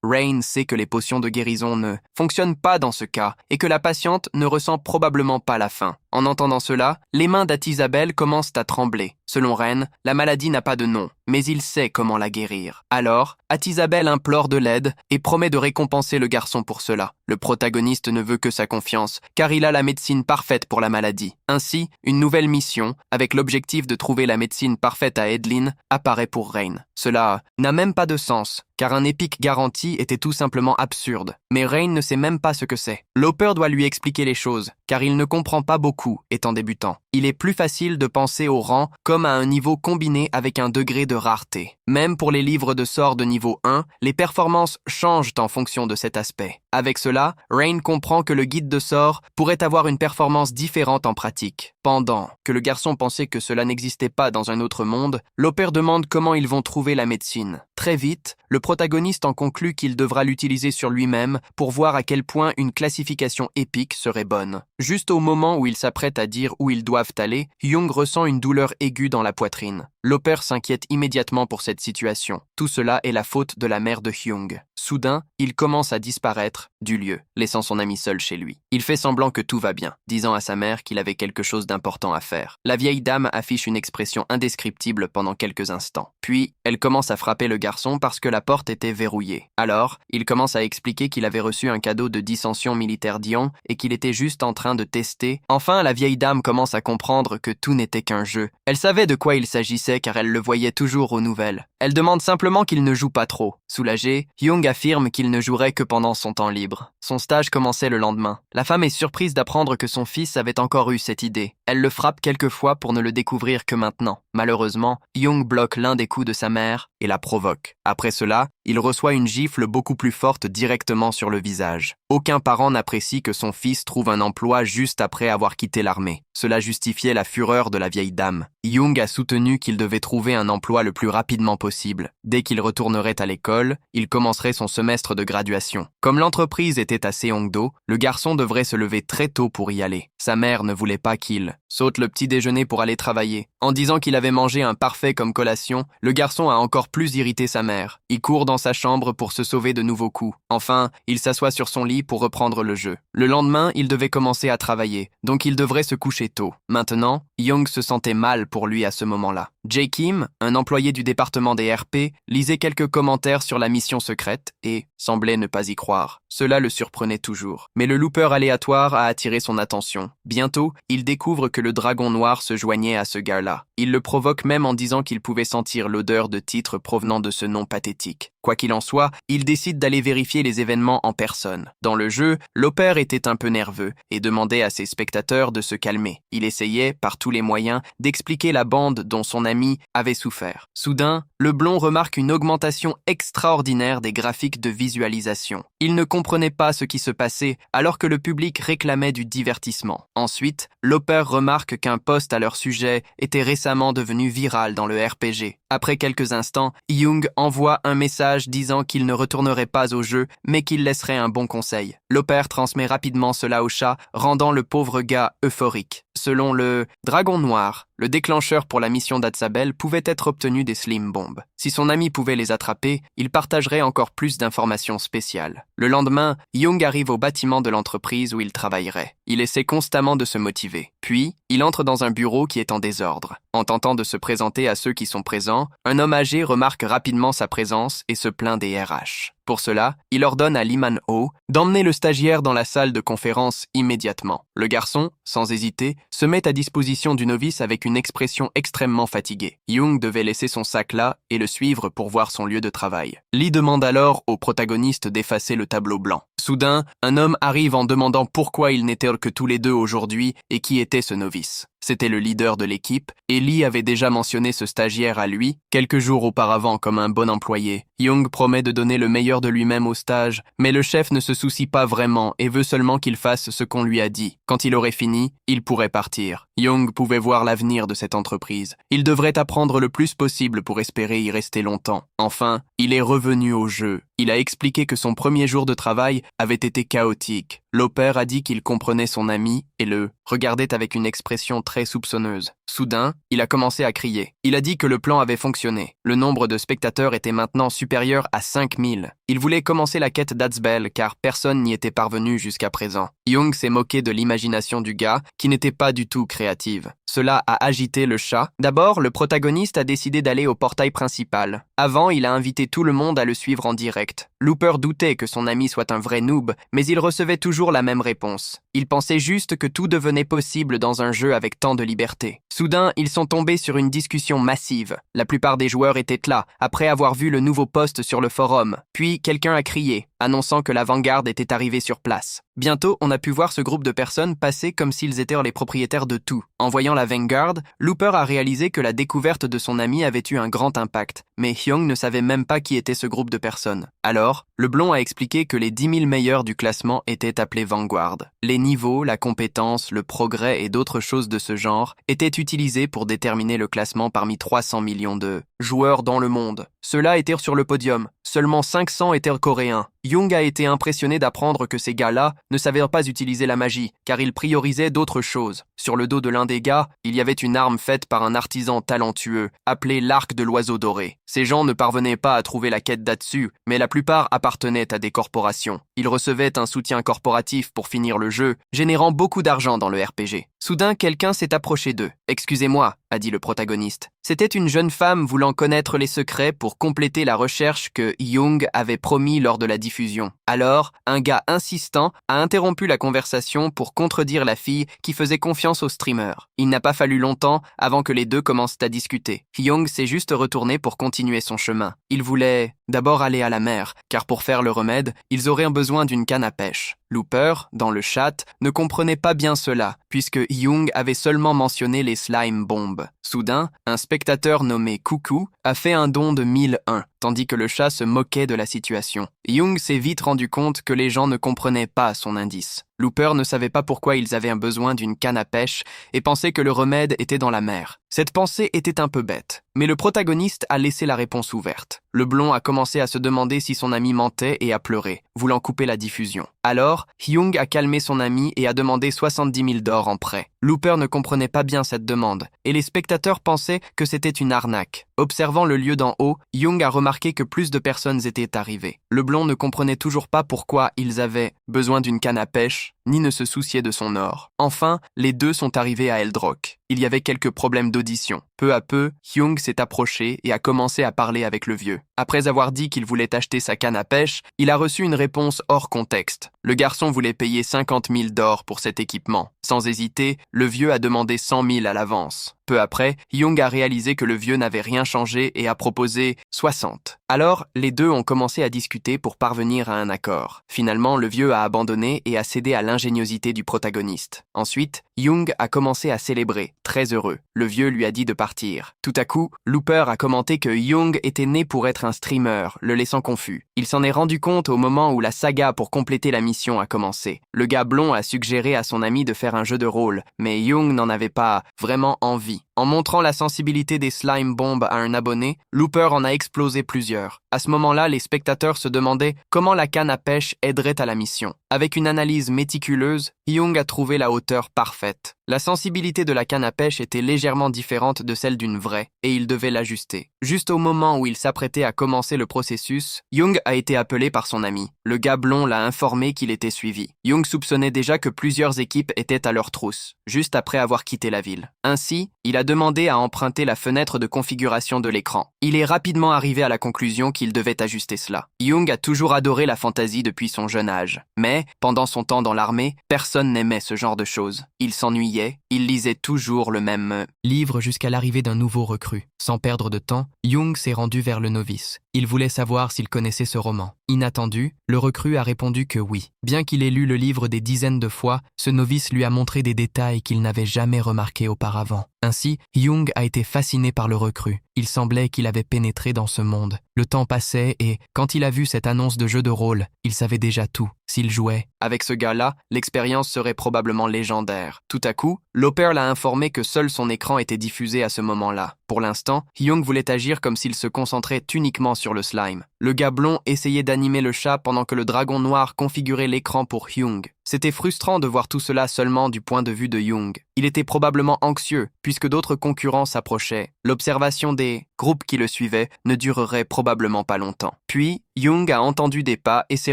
Rain sait que les potions de guérison ne fonctionnent pas dans ce cas et que la patiente ne ressent probablement pas la faim. En entendant cela, les mains d'Atisabel commencent à trembler. Selon Rain, la maladie n'a pas de nom, mais il sait comment la guérir. Alors, Atisabel implore de l'aide et promet de récompenser le garçon pour cela. Le protagoniste ne veut que sa confiance, car il a la médecine parfaite pour la maladie. Ainsi, une nouvelle mission, avec l'objectif de trouver la médecine parfaite à Edlin, apparaît pour Rain. Cela n'a même pas de sens, car un épique garanti était tout simplement absurde. Mais Rain ne sait même pas ce que c'est. Lauper doit lui expliquer les choses, car il ne comprend pas beaucoup, étant débutant. Il est plus facile de penser au rang comme à un niveau combiné avec un degré de rareté. Même pour les livres de sorts de niveau 1, les performances changent en fonction de cet aspect. Avec cela, Rain comprend que le guide de sorts pourrait avoir une performance différente en pratique. Pendant que le garçon pensait que cela n'existait pas dans un autre monde, Lauper demande comment ils vont trouver la médecine. Très vite, le protagoniste en conclut qu'il devra l'utiliser sur lui-même pour voir à quel point une classification épique serait bonne. Juste au moment où il s'apprête à dire où ils doivent aller, Hyung ressent une douleur aiguë dans la poitrine. Lauper s'inquiète immédiatement pour cette situation. Tout cela est la faute de la mère de Hyung. Soudain, il commence à disparaître du lieu, laissant son ami seul chez lui. Il fait semblant que tout va bien, disant à sa mère qu'il avait quelque chose d'important à faire. La vieille dame affiche une expression indescriptible pendant quelques instants. Puis, elle commence à frapper le garçon parce que la porte était verrouillée. Alors, il commence à expliquer qu'il avait reçu un cadeau de dissension militaire d'Ion et qu'il était juste en train de tester. Enfin, la vieille dame commence à comprendre que tout n'était qu'un jeu. Elle savait de quoi il s'agissait car elle le voyait toujours aux nouvelles. Elle demande simplement qu'il ne joue pas trop. Soulagé, Hyung affirme qu'il ne jouerait que pendant son temps libre. Son stage commençait le lendemain. La femme est surprise d'apprendre que son fils avait encore eu cette idée. Elle le frappe quelques fois pour ne le découvrir que maintenant. Malheureusement, Hyung bloque l'un des coups de sa mère et la provoque. Après cela, il reçoit une gifle beaucoup plus forte directement sur le visage. Aucun parent n'apprécie que son fils trouve un emploi juste après avoir quitté l'armée. Cela justifiait la fureur de la vieille dame. Hyung a soutenu qu'il devait trouver un emploi le plus rapidement possible. Dès qu'il retournerait à l'école, il commencerait son semestre de graduation. Comme l'entreprise était à Seongdo, le garçon devrait se lever très tôt pour y aller. Sa mère ne voulait pas qu'il saute le petit déjeuner pour aller travailler. En disant qu'il avait mangé un parfait comme collation, le garçon a encore plus irrité sa mère. Il court dans sa chambre pour se sauver de nouveaux coups. Enfin, il s'assoit sur son lit pour reprendre le jeu. Le lendemain, il devait commencer à travailler, donc il devrait se coucher tôt. Maintenant, Hyung se sentait mal pour lui à ce moment-là. Jae Kim, un employé du département des RP, lisait quelques commentaires sur la mission secrète et semblait ne pas y croire. Cela le surprenait toujours. Mais le looper aléatoire a attiré son attention. Bientôt, il découvre que le dragon noir se joignait à ce gars-là. Il le provoque même en disant qu'il pouvait sentir l'odeur de titre provenant de ce nom pathétique. Quoi qu'il en soit, il décide d'aller vérifier les événements en personne. Dans le jeu, Lauper était un peu nerveux et demandait à ses spectateurs de se calmer. Il essayait, par tous les moyens, d'expliquer la bande dont son ami avait souffert. Soudain, le blond remarque une augmentation extraordinaire des graphiques de visualisation. Il ne comprenait pas ce qui se passait alors que le public réclamait du divertissement. Ensuite, Lauper remarque qu'un post à leur sujet était récemment devenu viral dans le RPG. Après quelques instants, Hyung envoie un message disant qu'il ne retournerait pas au jeu, mais qu'il laisserait un bon conseil. Lauper transmet rapidement cela au chat, rendant le pauvre gars euphorique. Selon le Dragon Noir, le déclencheur pour la mission d'Atsabel pouvait être obtenu des Slim Bombs. Si son ami pouvait les attraper, il partagerait encore plus d'informations spéciales. Le lendemain, Hyung arrive au bâtiment de l'entreprise où il travaillerait. Il essaie constamment de se motiver. Puis, il entre dans un bureau qui est en désordre. En tentant de se présenter à ceux qui sont présents, un homme âgé remarque rapidement sa présence et se plaint des RH. Pour cela, il ordonne à Lee Man-ho d'emmener le stagiaire dans la salle de conférence immédiatement. Le garçon, sans hésiter, se met à disposition du novice avec une expression extrêmement fatiguée. Young devait laisser son sac là et le suivre pour voir son lieu de travail. Lee demande alors au protagoniste d'effacer le tableau blanc. Soudain, un homme arrive en demandant pourquoi ils n'étaient que tous les deux aujourd'hui et qui était ce novice. C'était le leader de l'équipe, et Lee avait déjà mentionné ce stagiaire à lui, quelques jours auparavant comme un bon employé. Young promet de donner le meilleur de lui-même au stage, mais le chef ne se soucie pas vraiment et veut seulement qu'il fasse ce qu'on lui a dit. Quand il aurait fini, il pourrait partir. Young pouvait voir l'avenir de cette entreprise. Il devrait apprendre le plus possible pour espérer y rester longtemps. Enfin, il est revenu au jeu. Il a expliqué que son premier jour de travail avait été chaotique. L'opère a dit qu'il comprenait son ami et le regardait avec une expression très soupçonneuse. Soudain, il a commencé à crier. Il a dit que le plan avait fonctionné. Le nombre de spectateurs était maintenant supérieur à 5000. Il voulait commencer la quête d'Atzbel car personne n'y était parvenu jusqu'à présent. Young s'est moqué de l'imagination du gars qui n'était pas du tout créative. Cela a agité le chat. D'abord, le protagoniste a décidé d'aller au portail principal. Avant, il a invité tout le monde à le suivre en direct. Looper doutait que son ami soit un vrai noob, mais il recevait toujours la même réponse. Il pensait juste que tout devenait possible dans un jeu avec tant de liberté. Soudain, ils sont tombés sur une discussion massive. La plupart des joueurs étaient là, après avoir vu le nouveau post sur le forum. Puis, quelqu'un a crié, annonçant que la Vanguard était arrivée sur place. Bientôt, on a pu voir ce groupe de personnes passer comme s'ils étaient les propriétaires de tout. En voyant la Vanguard, Looper a réalisé que la découverte de son ami avait eu un grand impact, mais Hyung ne savait même pas qui était ce groupe de personnes. Alors, le blond a expliqué que les 10 000 meilleurs du classement étaient appelés Vanguard. Les niveaux, la compétence, le progrès et d'autres choses de ce genre étaient utilisés pour déterminer le classement parmi 300 millions de joueurs dans le monde. Ceux-là étaient sur le podium. Seulement 500 étaient coréens. Young a été impressionné d'apprendre que ces gars-là ne savaient pas utiliser la magie, car ils priorisaient d'autres choses. Sur le dos de l'un des gars, il y avait une arme faite par un artisan talentueux, appelée l'arc de l'oiseau doré. Ces gens ne parvenaient pas à trouver la quête d'Atsu, mais la plupart appartenaient à des corporations. Ils recevaient un soutien corporatif pour finir le jeu, générant beaucoup d'argent dans le RPG. Soudain, quelqu'un s'est approché d'eux. « Excusez-moi », a dit le protagoniste. C'était une jeune femme voulant connaître les secrets pour compléter la recherche que Young avait promis lors de la diffusion. Alors, un gars insistant a interrompu la conversation pour contredire la fille qui faisait confiance au streamer. Il n'a pas fallu longtemps avant que les deux commencent à discuter. Young s'est juste retourné pour continuer son chemin. Il voulait d'abord aller à la mer, car pour faire le remède, ils auraient besoin d'une canne à pêche. Looper, dans le chat, ne comprenait pas bien cela, puisque Young avait seulement mentionné les slime bombes. Soudain, un spectateur nommé Coucou a fait un don de 1001, tandis que le chat se moquait de la situation. Young s'est vite rendu compte que les gens ne comprenaient pas son indice. Looper ne savait pas pourquoi ils avaient un besoin d'une canne à pêche et pensait que le remède était dans la mer. Cette pensée était un peu bête, mais le protagoniste a laissé la réponse ouverte. Le blond a commencé à se demander si son ami mentait et a pleuré, voulant couper la diffusion. Alors, Young a calmé son ami et a demandé 70 000 d'or en prêt. Looper ne comprenait pas bien cette demande, et les spectateurs pensaient que c'était une arnaque. Observant le lieu d'en haut, Young a remarqué que plus de personnes étaient arrivées. Le blond ne comprenait toujours pas pourquoi ils avaient besoin d'une canne à pêche, ni ne se souciait de son or. Enfin, les deux sont arrivés à Eldrock. Il y avait quelques problèmes d'audition. Peu à peu, Young s'est approché et a commencé à parler avec le vieux. Après avoir dit qu'il voulait acheter sa canne à pêche, il a reçu une réponse hors contexte. Le garçon voulait payer 50 000 d'or pour cet équipement. Sans hésiter, le vieux a demandé 100 000 à l'avance. Peu après, Young a réalisé que le vieux n'avait rien changé et a proposé 60. Alors, les deux ont commencé à discuter pour parvenir à un accord. Finalement, le vieux a abandonné et a cédé à l'ingéniosité du protagoniste. Ensuite, Young a commencé à célébrer, très heureux. Le vieux lui a dit de partir. Tout à coup, Looper a commenté que Young était né pour être un streamer, le laissant confus. Il s'en est rendu compte au moment où la saga pour compléter la mission a commencé. Le gars blond a suggéré à son ami de faire un jeu de rôle, mais Young n'en avait pas vraiment envie. En montrant la sensibilité des slime bombes à un abonné, Looper en a explosé plusieurs. À ce moment-là, les spectateurs se demandaient comment la canne à pêche aiderait à la mission. Avec une analyse méticuleuse, Hyung a trouvé la hauteur parfaite. La sensibilité de la canne à pêche était légèrement différente de celle d'une vraie, et il devait l'ajuster. Juste au moment où il s'apprêtait à commencer le processus, Hyung a été appelé par son ami. Le gars blond l'a informé qu'il était suivi. Hyung soupçonnait déjà que plusieurs équipes étaient à leur trousse, juste après avoir quitté la ville. Ainsi, il a demandé à emprunter la fenêtre de configuration de l'écran. Il est rapidement arrivé à la conclusion qu'il devait ajuster cela. Hyung a toujours adoré la fantaisie depuis son jeune âge. Mais, pendant son temps dans l'armée, personne n'aimait ce genre de choses. Il s'ennuyait. Il lisait toujours le même livre jusqu'à l'arrivée d'un nouveau recrue. Sans perdre de temps, Hyung s'est rendu vers le novice. Il voulait savoir s'il connaissait ce roman. Inattendu, le recrue a répondu que oui. Bien qu'il ait lu le livre des dizaines de fois, ce novice lui a montré des détails qu'il n'avait jamais remarqués auparavant. Ainsi, Hyung a été fasciné par le recrue. Il semblait qu'il avait pénétré dans ce monde. Le temps passait et, quand il a vu cette annonce de jeu de rôle, il savait déjà tout. S'il jouait avec ce gars-là, l'expérience serait probablement légendaire. Tout à coup, l'opère l'a informé que seul son écran était diffusé à ce moment-là. Pour l'instant, Hyung voulait agir comme s'il se concentrait uniquement sur le slime. Le gars blond essayait d'animer le chat pendant que le dragon noir configurait l'écran pour Hyung. C'était frustrant de voir tout cela seulement du point de vue de Hyung. Il était probablement anxieux, puisque d'autres concurrents s'approchaient. L'observation des groupes qui le suivaient ne durerait probablement pas longtemps. Puis, Hyung a entendu des pas et s'est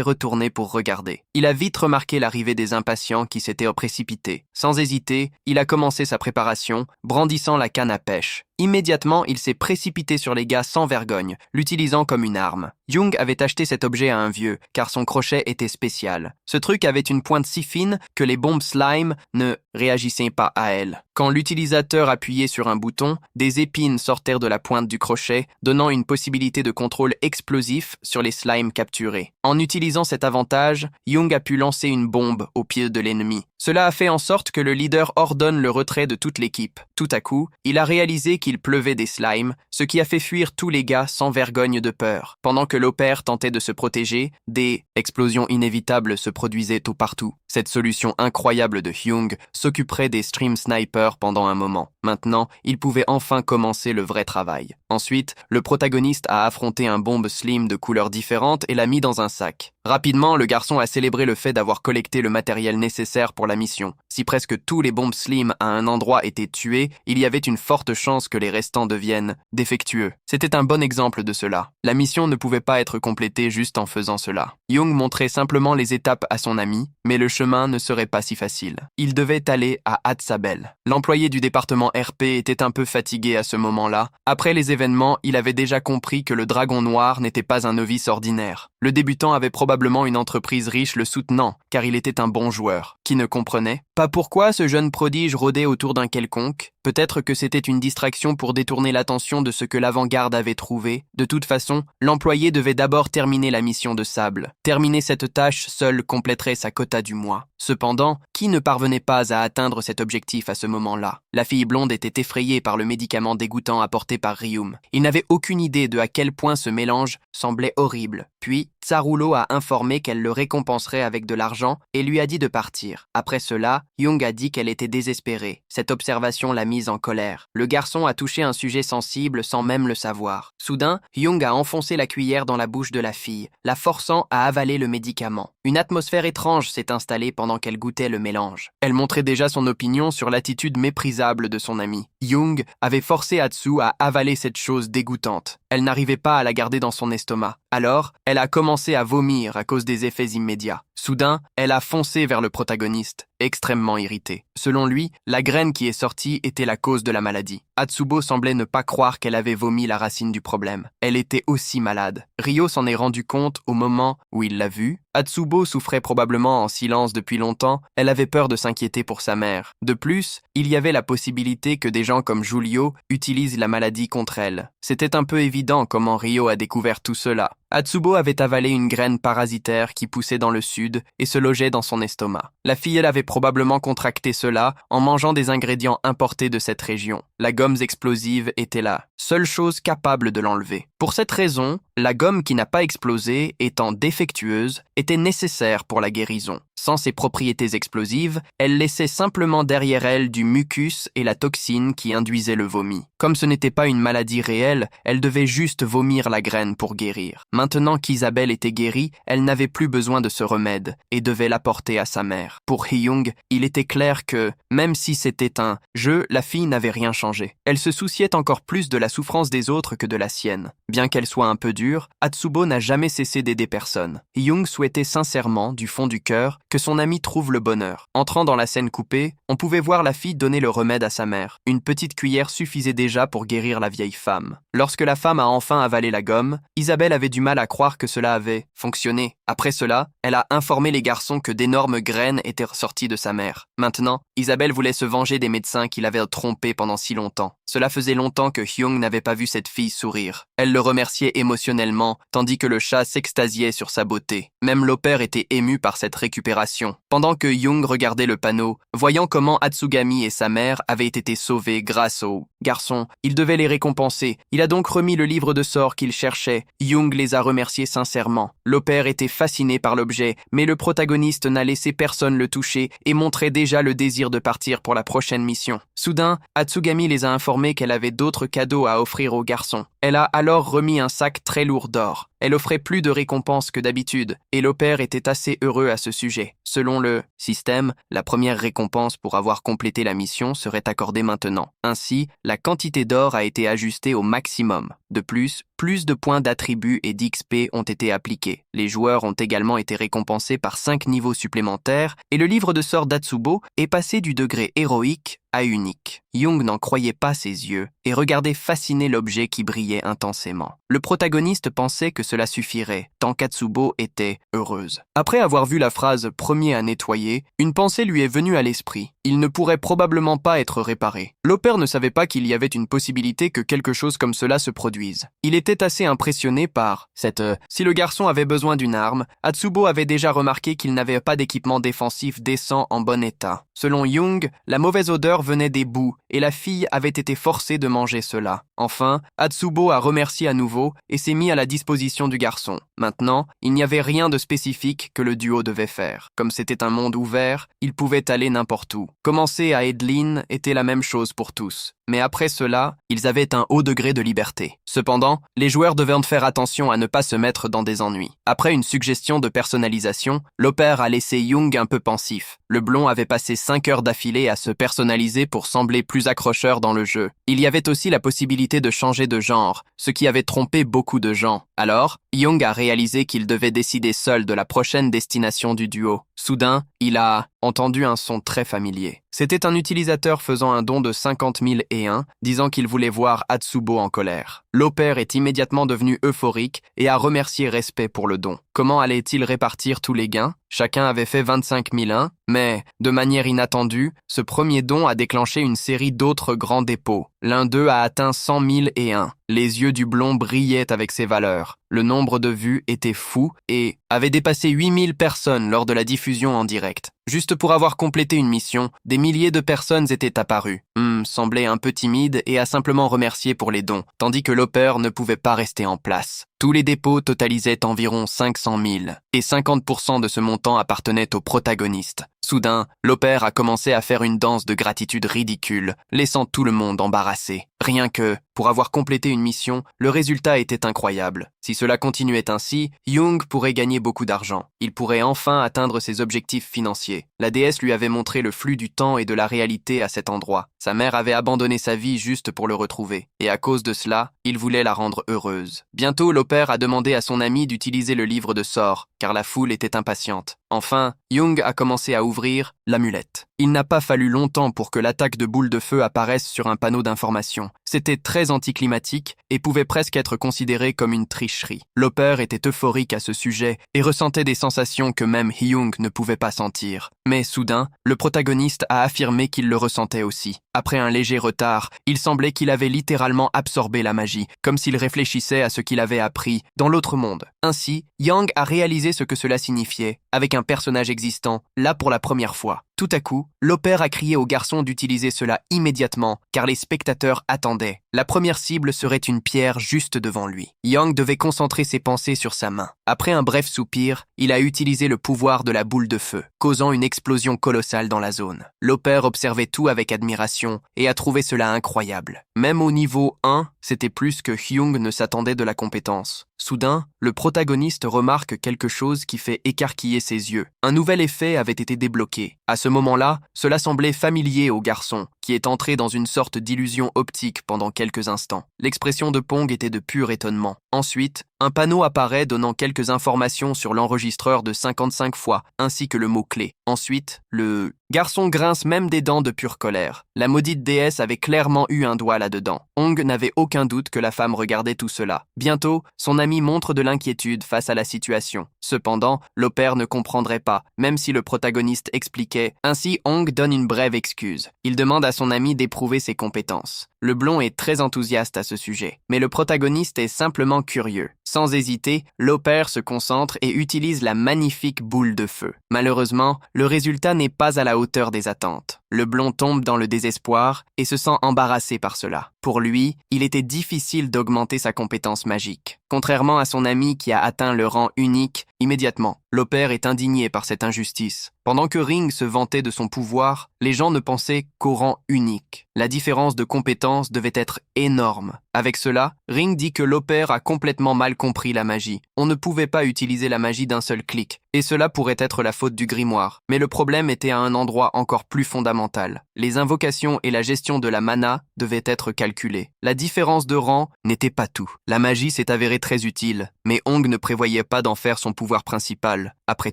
retourné pour regarder. Il a vite remarqué l'arrivée des impatients qui s'étaient précipités. Sans hésiter, il a commencé sa préparation, brandissant la canne à pêche. Immédiatement, il s'est précipité sur les gars sans vergogne, l'utilisant comme une arme. Hyung avait acheté cet objet à un vieux, car son crochet était spécial. Ce truc avait une pointe si fine que les bombes slime ne réagissaient pas à elle. Quand l'utilisateur appuyait sur un bouton, des épines sortirent de la pointe du crochet, donnant une possibilité de contrôle explosif sur les slimes capturés. En utilisant cet avantage, Hyung a pu lancer une bombe au pied de l'ennemi. Cela a fait en sorte que le leader ordonne le retrait de toute l'équipe. Tout à coup, il a réalisé qu'il pleuvait des slimes, ce qui a fait fuir tous les gars sans vergogne de peur. Pendant que l'opère tentait de se protéger, des explosions inévitables se produisaient tout partout. Cette solution incroyable de Hyung s'occuperait des stream snipers pendant un moment. Maintenant, il pouvait enfin commencer le vrai travail. Ensuite, le protagoniste a affronté un bombe slim de couleurs différentes et l'a mis dans un sac. Rapidement, le garçon a célébré le fait d'avoir collecté le matériel nécessaire pour la mission. Si presque tous les bombes slim à un endroit étaient tués, il y avait une forte chance que les restants deviennent défectueux. C'était un bon exemple de cela. La mission ne pouvait pas être complétée juste en faisant cela. Hyung montrait simplement les étapes à son ami, mais le chemin ne serait pas si facile. Il devait aller à Hatsabel. L'employé du département RP était un peu fatigué à ce moment-là. Après les événements, il avait déjà compris que le dragon noir n'était pas un novice ordinaire. Le débutant avait probablement une entreprise riche le soutenant, car il était un bon joueur. Qui ne comprenait pas pourquoi ce jeune prodige rôdait autour d'un quelconque. Peut-être que c'était une distraction pour détourner l'attention de ce que l'avant-garde avait trouvé. De toute façon, l'employé devait d'abord terminer la mission de Sable. Terminer cette tâche seule compléterait sa quota du mois. Cependant, qui ne parvenait pas à atteindre cet objectif à ce moment-là? La fille blonde était effrayée par le médicament dégoûtant apporté par Ryum. Il n'avait aucune idée de à quel point ce mélange semblait horrible. Puis, Tsarulo a informé qu'elle le récompenserait avec de l'argent et lui a dit de partir. Après cela, Hyung a dit qu'elle était désespérée. Cette observation l'a mise en colère. Le garçon a touché un sujet sensible sans même le savoir. Soudain, Hyung a enfoncé la cuillère dans la bouche de la fille, la forçant à avaler le médicament. Une atmosphère étrange s'est installée pendant qu'elle goûtait le mélange. Elle montrait déjà son opinion sur l'attitude méprisable de son ami. Hyung avait forcé Atsu à avaler cette chose dégoûtante. Elle n'arrivait pas à la garder dans son estomac. Alors, elle a commencé à vomir à cause des effets immédiats. Soudain, elle a foncé vers le protagoniste, extrêmement irritée. Selon lui, la graine qui est sortie était la cause de la maladie. Atsubo semblait ne pas croire qu'elle avait vomi la racine du problème. Elle était aussi malade. Ryo s'en est rendu compte au moment où il l'a vue. Atsubo souffrait probablement en silence depuis longtemps. Elle avait peur de s'inquiéter pour sa mère. De plus, il y avait la possibilité que des gens comme Julio utilisent la maladie contre elle. C'était un peu évident comment Ryo a découvert tout cela. Atsubo avait avalé une graine parasitaire qui poussait dans le sud et se logeait dans son estomac. La fille, elle avait probablement contracté cela en mangeant des ingrédients importés de cette région. La gomme explosive était la seule chose capable de l'enlever. Pour cette raison, la gomme qui n'a pas explosé, étant défectueuse, était nécessaire pour la guérison. Sans ses propriétés explosives, elle laissait simplement derrière elle du mucus et la toxine qui induisait le vomi. Comme ce n'était pas une maladie réelle, elle devait juste vomir la graine pour guérir. Maintenant qu'Isabelle était guérie, elle n'avait plus besoin de ce remède et devait l'apporter à sa mère. Pour Hee-young, il était clair que, même si c'était un jeu, la fille n'avait rien changé. Elle se souciait encore plus de la souffrance des autres que de la sienne. Bien qu'elle soit un peu dure, Atsubo n'a jamais cessé d'aider personne. Hee-young souhaitait sincèrement, du fond du cœur, que son ami trouve le bonheur. Entrant dans la scène coupée, on pouvait voir la fille donner le remède à sa mère. Une petite cuillère suffisait déjà pour guérir la vieille femme. Lorsque la femme a enfin avalé la gomme, Isabelle avait du mal à croire que cela avait fonctionné. Après cela, elle a informé les garçons que d'énormes graines étaient ressorties de sa mère. Maintenant, Isabelle voulait se venger des médecins qui l'avaient trompée pendant si longtemps. Cela faisait longtemps que Hee-young n'avait pas vu cette fille sourire. Elle le remerciait émotionnellement, tandis que le chat s'extasiait sur sa beauté. Même l'opère était ému par cette récupération. Pendant que Hee-young regardait le panneau, voyant comment Atsugami et sa mère avaient été sauvés grâce au garçon, il devait les récompenser. Il a donc remis le livre de sorts qu'il cherchait. Hee-young les a remerciés sincèrement. L'opère était fasciné par l'objet, mais le protagoniste n'a laissé personne le toucher et montrait déjà le désir de partir pour la prochaine mission. Soudain, Atsugami les a informés qu'elle avait d'autres cadeaux à offrir aux garçons. Elle a alors remis un sac très lourd d'or. Elle offrait plus de récompenses que d'habitude, et l'opère était assez heureux à ce sujet. Selon le système, la première récompense pour avoir complété la mission serait accordée maintenant. Ainsi, la quantité d'or a été ajustée au maximum. De plus de points d'attributs et d'XP ont été appliqués. Les joueurs ont également été récompensés par 5 niveaux supplémentaires, et le livre de sorts d'Atsubo est passé du degré héroïque à unique. Hee-young n'en croyait pas ses yeux et regardait fasciné l'objet qui brillait intensément. Le protagoniste pensait que cela suffirait, tant qu'Atsubo était heureuse. Après avoir vu la phrase « premier à nettoyer », une pensée lui est venue à l'esprit. Il ne pourrait probablement pas être réparé. L'opère ne savait pas qu'il y avait une possibilité que quelque chose comme cela se produise. Il était assez impressionné par cette Si le garçon avait besoin d'une arme, Atsubo avait déjà remarqué qu'il n'avait pas d'équipement défensif décent en bon état. Selon Hee-young, la mauvaise odeur venait des boues et la fille avait été forcée de manger cela. Enfin, Atsubo a remercié à nouveau et s'est mis à la disposition du garçon. Maintenant, il n'y avait rien de spécifique que le duo devait faire. Comme c'était un monde ouvert, il pouvait aller n'importe où. Commencer à Edlin était la même chose pour tous. Mais après cela, ils avaient un haut degré de liberté. Cependant, les joueurs devaient faire attention à ne pas se mettre dans des ennuis. Après une suggestion de personnalisation, l'opère a laissé Hee-young un peu pensif. Le blond avait passé 5 heures d'affilée à se personnaliser pour sembler plus accrocheur dans le jeu. Il y avait aussi la possibilité de changer de genre, ce qui avait trompé beaucoup de gens. Alors, Hee-young a réalisé qu'il devait décider seul de la prochaine destination du duo. Soudain, il a entendu un son très familier. C'était un utilisateur faisant un don de 50 001, disant qu'il voulait voir Atsubo en colère. L'opère est immédiatement devenu euphorique et a remercié Respect pour le don. Comment allait-il répartir tous les gains? Chacun avait fait 25 001, mais, de manière inattendue, ce premier don a déclenché une série d'autres grands dépôts. L'un d'eux a atteint 100 001. Les yeux du blond brillaient avec ses valeurs. Le nombre de vues était fou et avait dépassé 8000 personnes lors de la diffusion en direct. Juste pour avoir complété une mission, des milliers de personnes étaient apparues. Semblait un peu timide et a simplement remercié pour les dons, tandis que l'opère ne pouvait pas rester en place. Tous les dépôts totalisaient environ 500 000, et 50% de ce montant appartenait au protagoniste. Soudain, l'opère a commencé à faire une danse de gratitude ridicule, laissant tout le monde embarrassé. Rien que, pour avoir complété une mission, le résultat était incroyable. Si cela continuait ainsi, Hee-young pourrait gagner beaucoup d'argent. Il pourrait enfin atteindre ses objectifs financiers. La déesse lui avait montré le flux du temps et de la réalité à cet endroit. Sa mère avait abandonné sa vie juste pour le retrouver. Et à cause de cela, il voulait la rendre heureuse. Bientôt, l'opère a demandé à son ami d'utiliser le livre de sorts, car la foule était impatiente. Enfin, Hee-young a commencé à ouvrir l'amulette. Il n'a pas fallu longtemps pour que l'attaque de boules de feu apparaisse sur un panneau d'information. C'était très anticlimatique et pouvait presque être considéré comme une tricherie. L'opère était euphorique à ce sujet et ressentait des sensations que même Hee-young ne pouvait pas sentir. Mais soudain, le protagoniste a affirmé qu'il le ressentait aussi. Après un léger retard, il semblait qu'il avait littéralement absorbé la magie, comme s'il réfléchissait à ce qu'il avait appris dans l'autre monde. Ainsi, Yang a réalisé ce que cela signifiait, avec un personnage existant, là pour la première fois. Tout à coup, l'opère a crié au garçon d'utiliser cela immédiatement, car les spectateurs attendaient. La première cible serait une pierre juste devant lui. Yang devait concentrer ses pensées sur sa main. Après un bref soupir, il a utilisé le pouvoir de la boule de feu, causant une explosion colossale dans la zone. L'opère observait tout avec admiration et a trouvé cela incroyable. Même au niveau 1, c'était plus que Hyung ne s'attendait de la compétence. Soudain, le protagoniste remarque quelque chose qui fait écarquiller ses yeux. Un nouvel effet avait été débloqué. À ce moment-là, cela semblait familier au garçon, qui est entré dans une sorte d'illusion optique pendant quelques instants. L'expression de Pong était de pur étonnement. Ensuite, un panneau apparaît donnant quelques informations sur l'enregistreur de 55 fois, ainsi que le mot-clé. Ensuite, le garçon grince même des dents de pure colère. La maudite déesse avait clairement eu un doigt là-dedans. Hong n'avait aucun doute que la femme regardait tout cela. Bientôt, son ami montre de l'inquiétude face à la situation. Cependant, l'opère ne comprendrait pas, même si le protagoniste expliquait. Ainsi, Hong donne une brève excuse. Il demande à son ami d'éprouver ses compétences. Le blond est très enthousiaste à ce sujet, mais le protagoniste est simplement curieux. Sans hésiter, l'opère se concentre et utilise la magnifique boule de feu. Malheureusement, le résultat n'est pas à la hauteur des attentes. Le blond tombe dans le désespoir et se sent embarrassé par cela. Pour lui, il était difficile d'augmenter sa compétence magique. Contrairement à son ami qui a atteint le rang unique, immédiatement, l'opère est indigné par cette injustice. Pendant que Ring se vantait de son pouvoir, les gens ne pensaient qu'au rang unique. La différence de compétences devait être énorme. Avec cela, Ring dit que l'opère a complètement mal compris la magie. On ne pouvait pas utiliser la magie d'un seul clic, et cela pourrait être la faute du grimoire. Mais le problème était à un endroit encore plus fondamental. Les invocations et la gestion de la mana devaient être calculées. La différence de rang n'était pas tout. La magie s'est avérée très utile, mais Hong ne prévoyait pas d'en faire son pouvoir principal. Après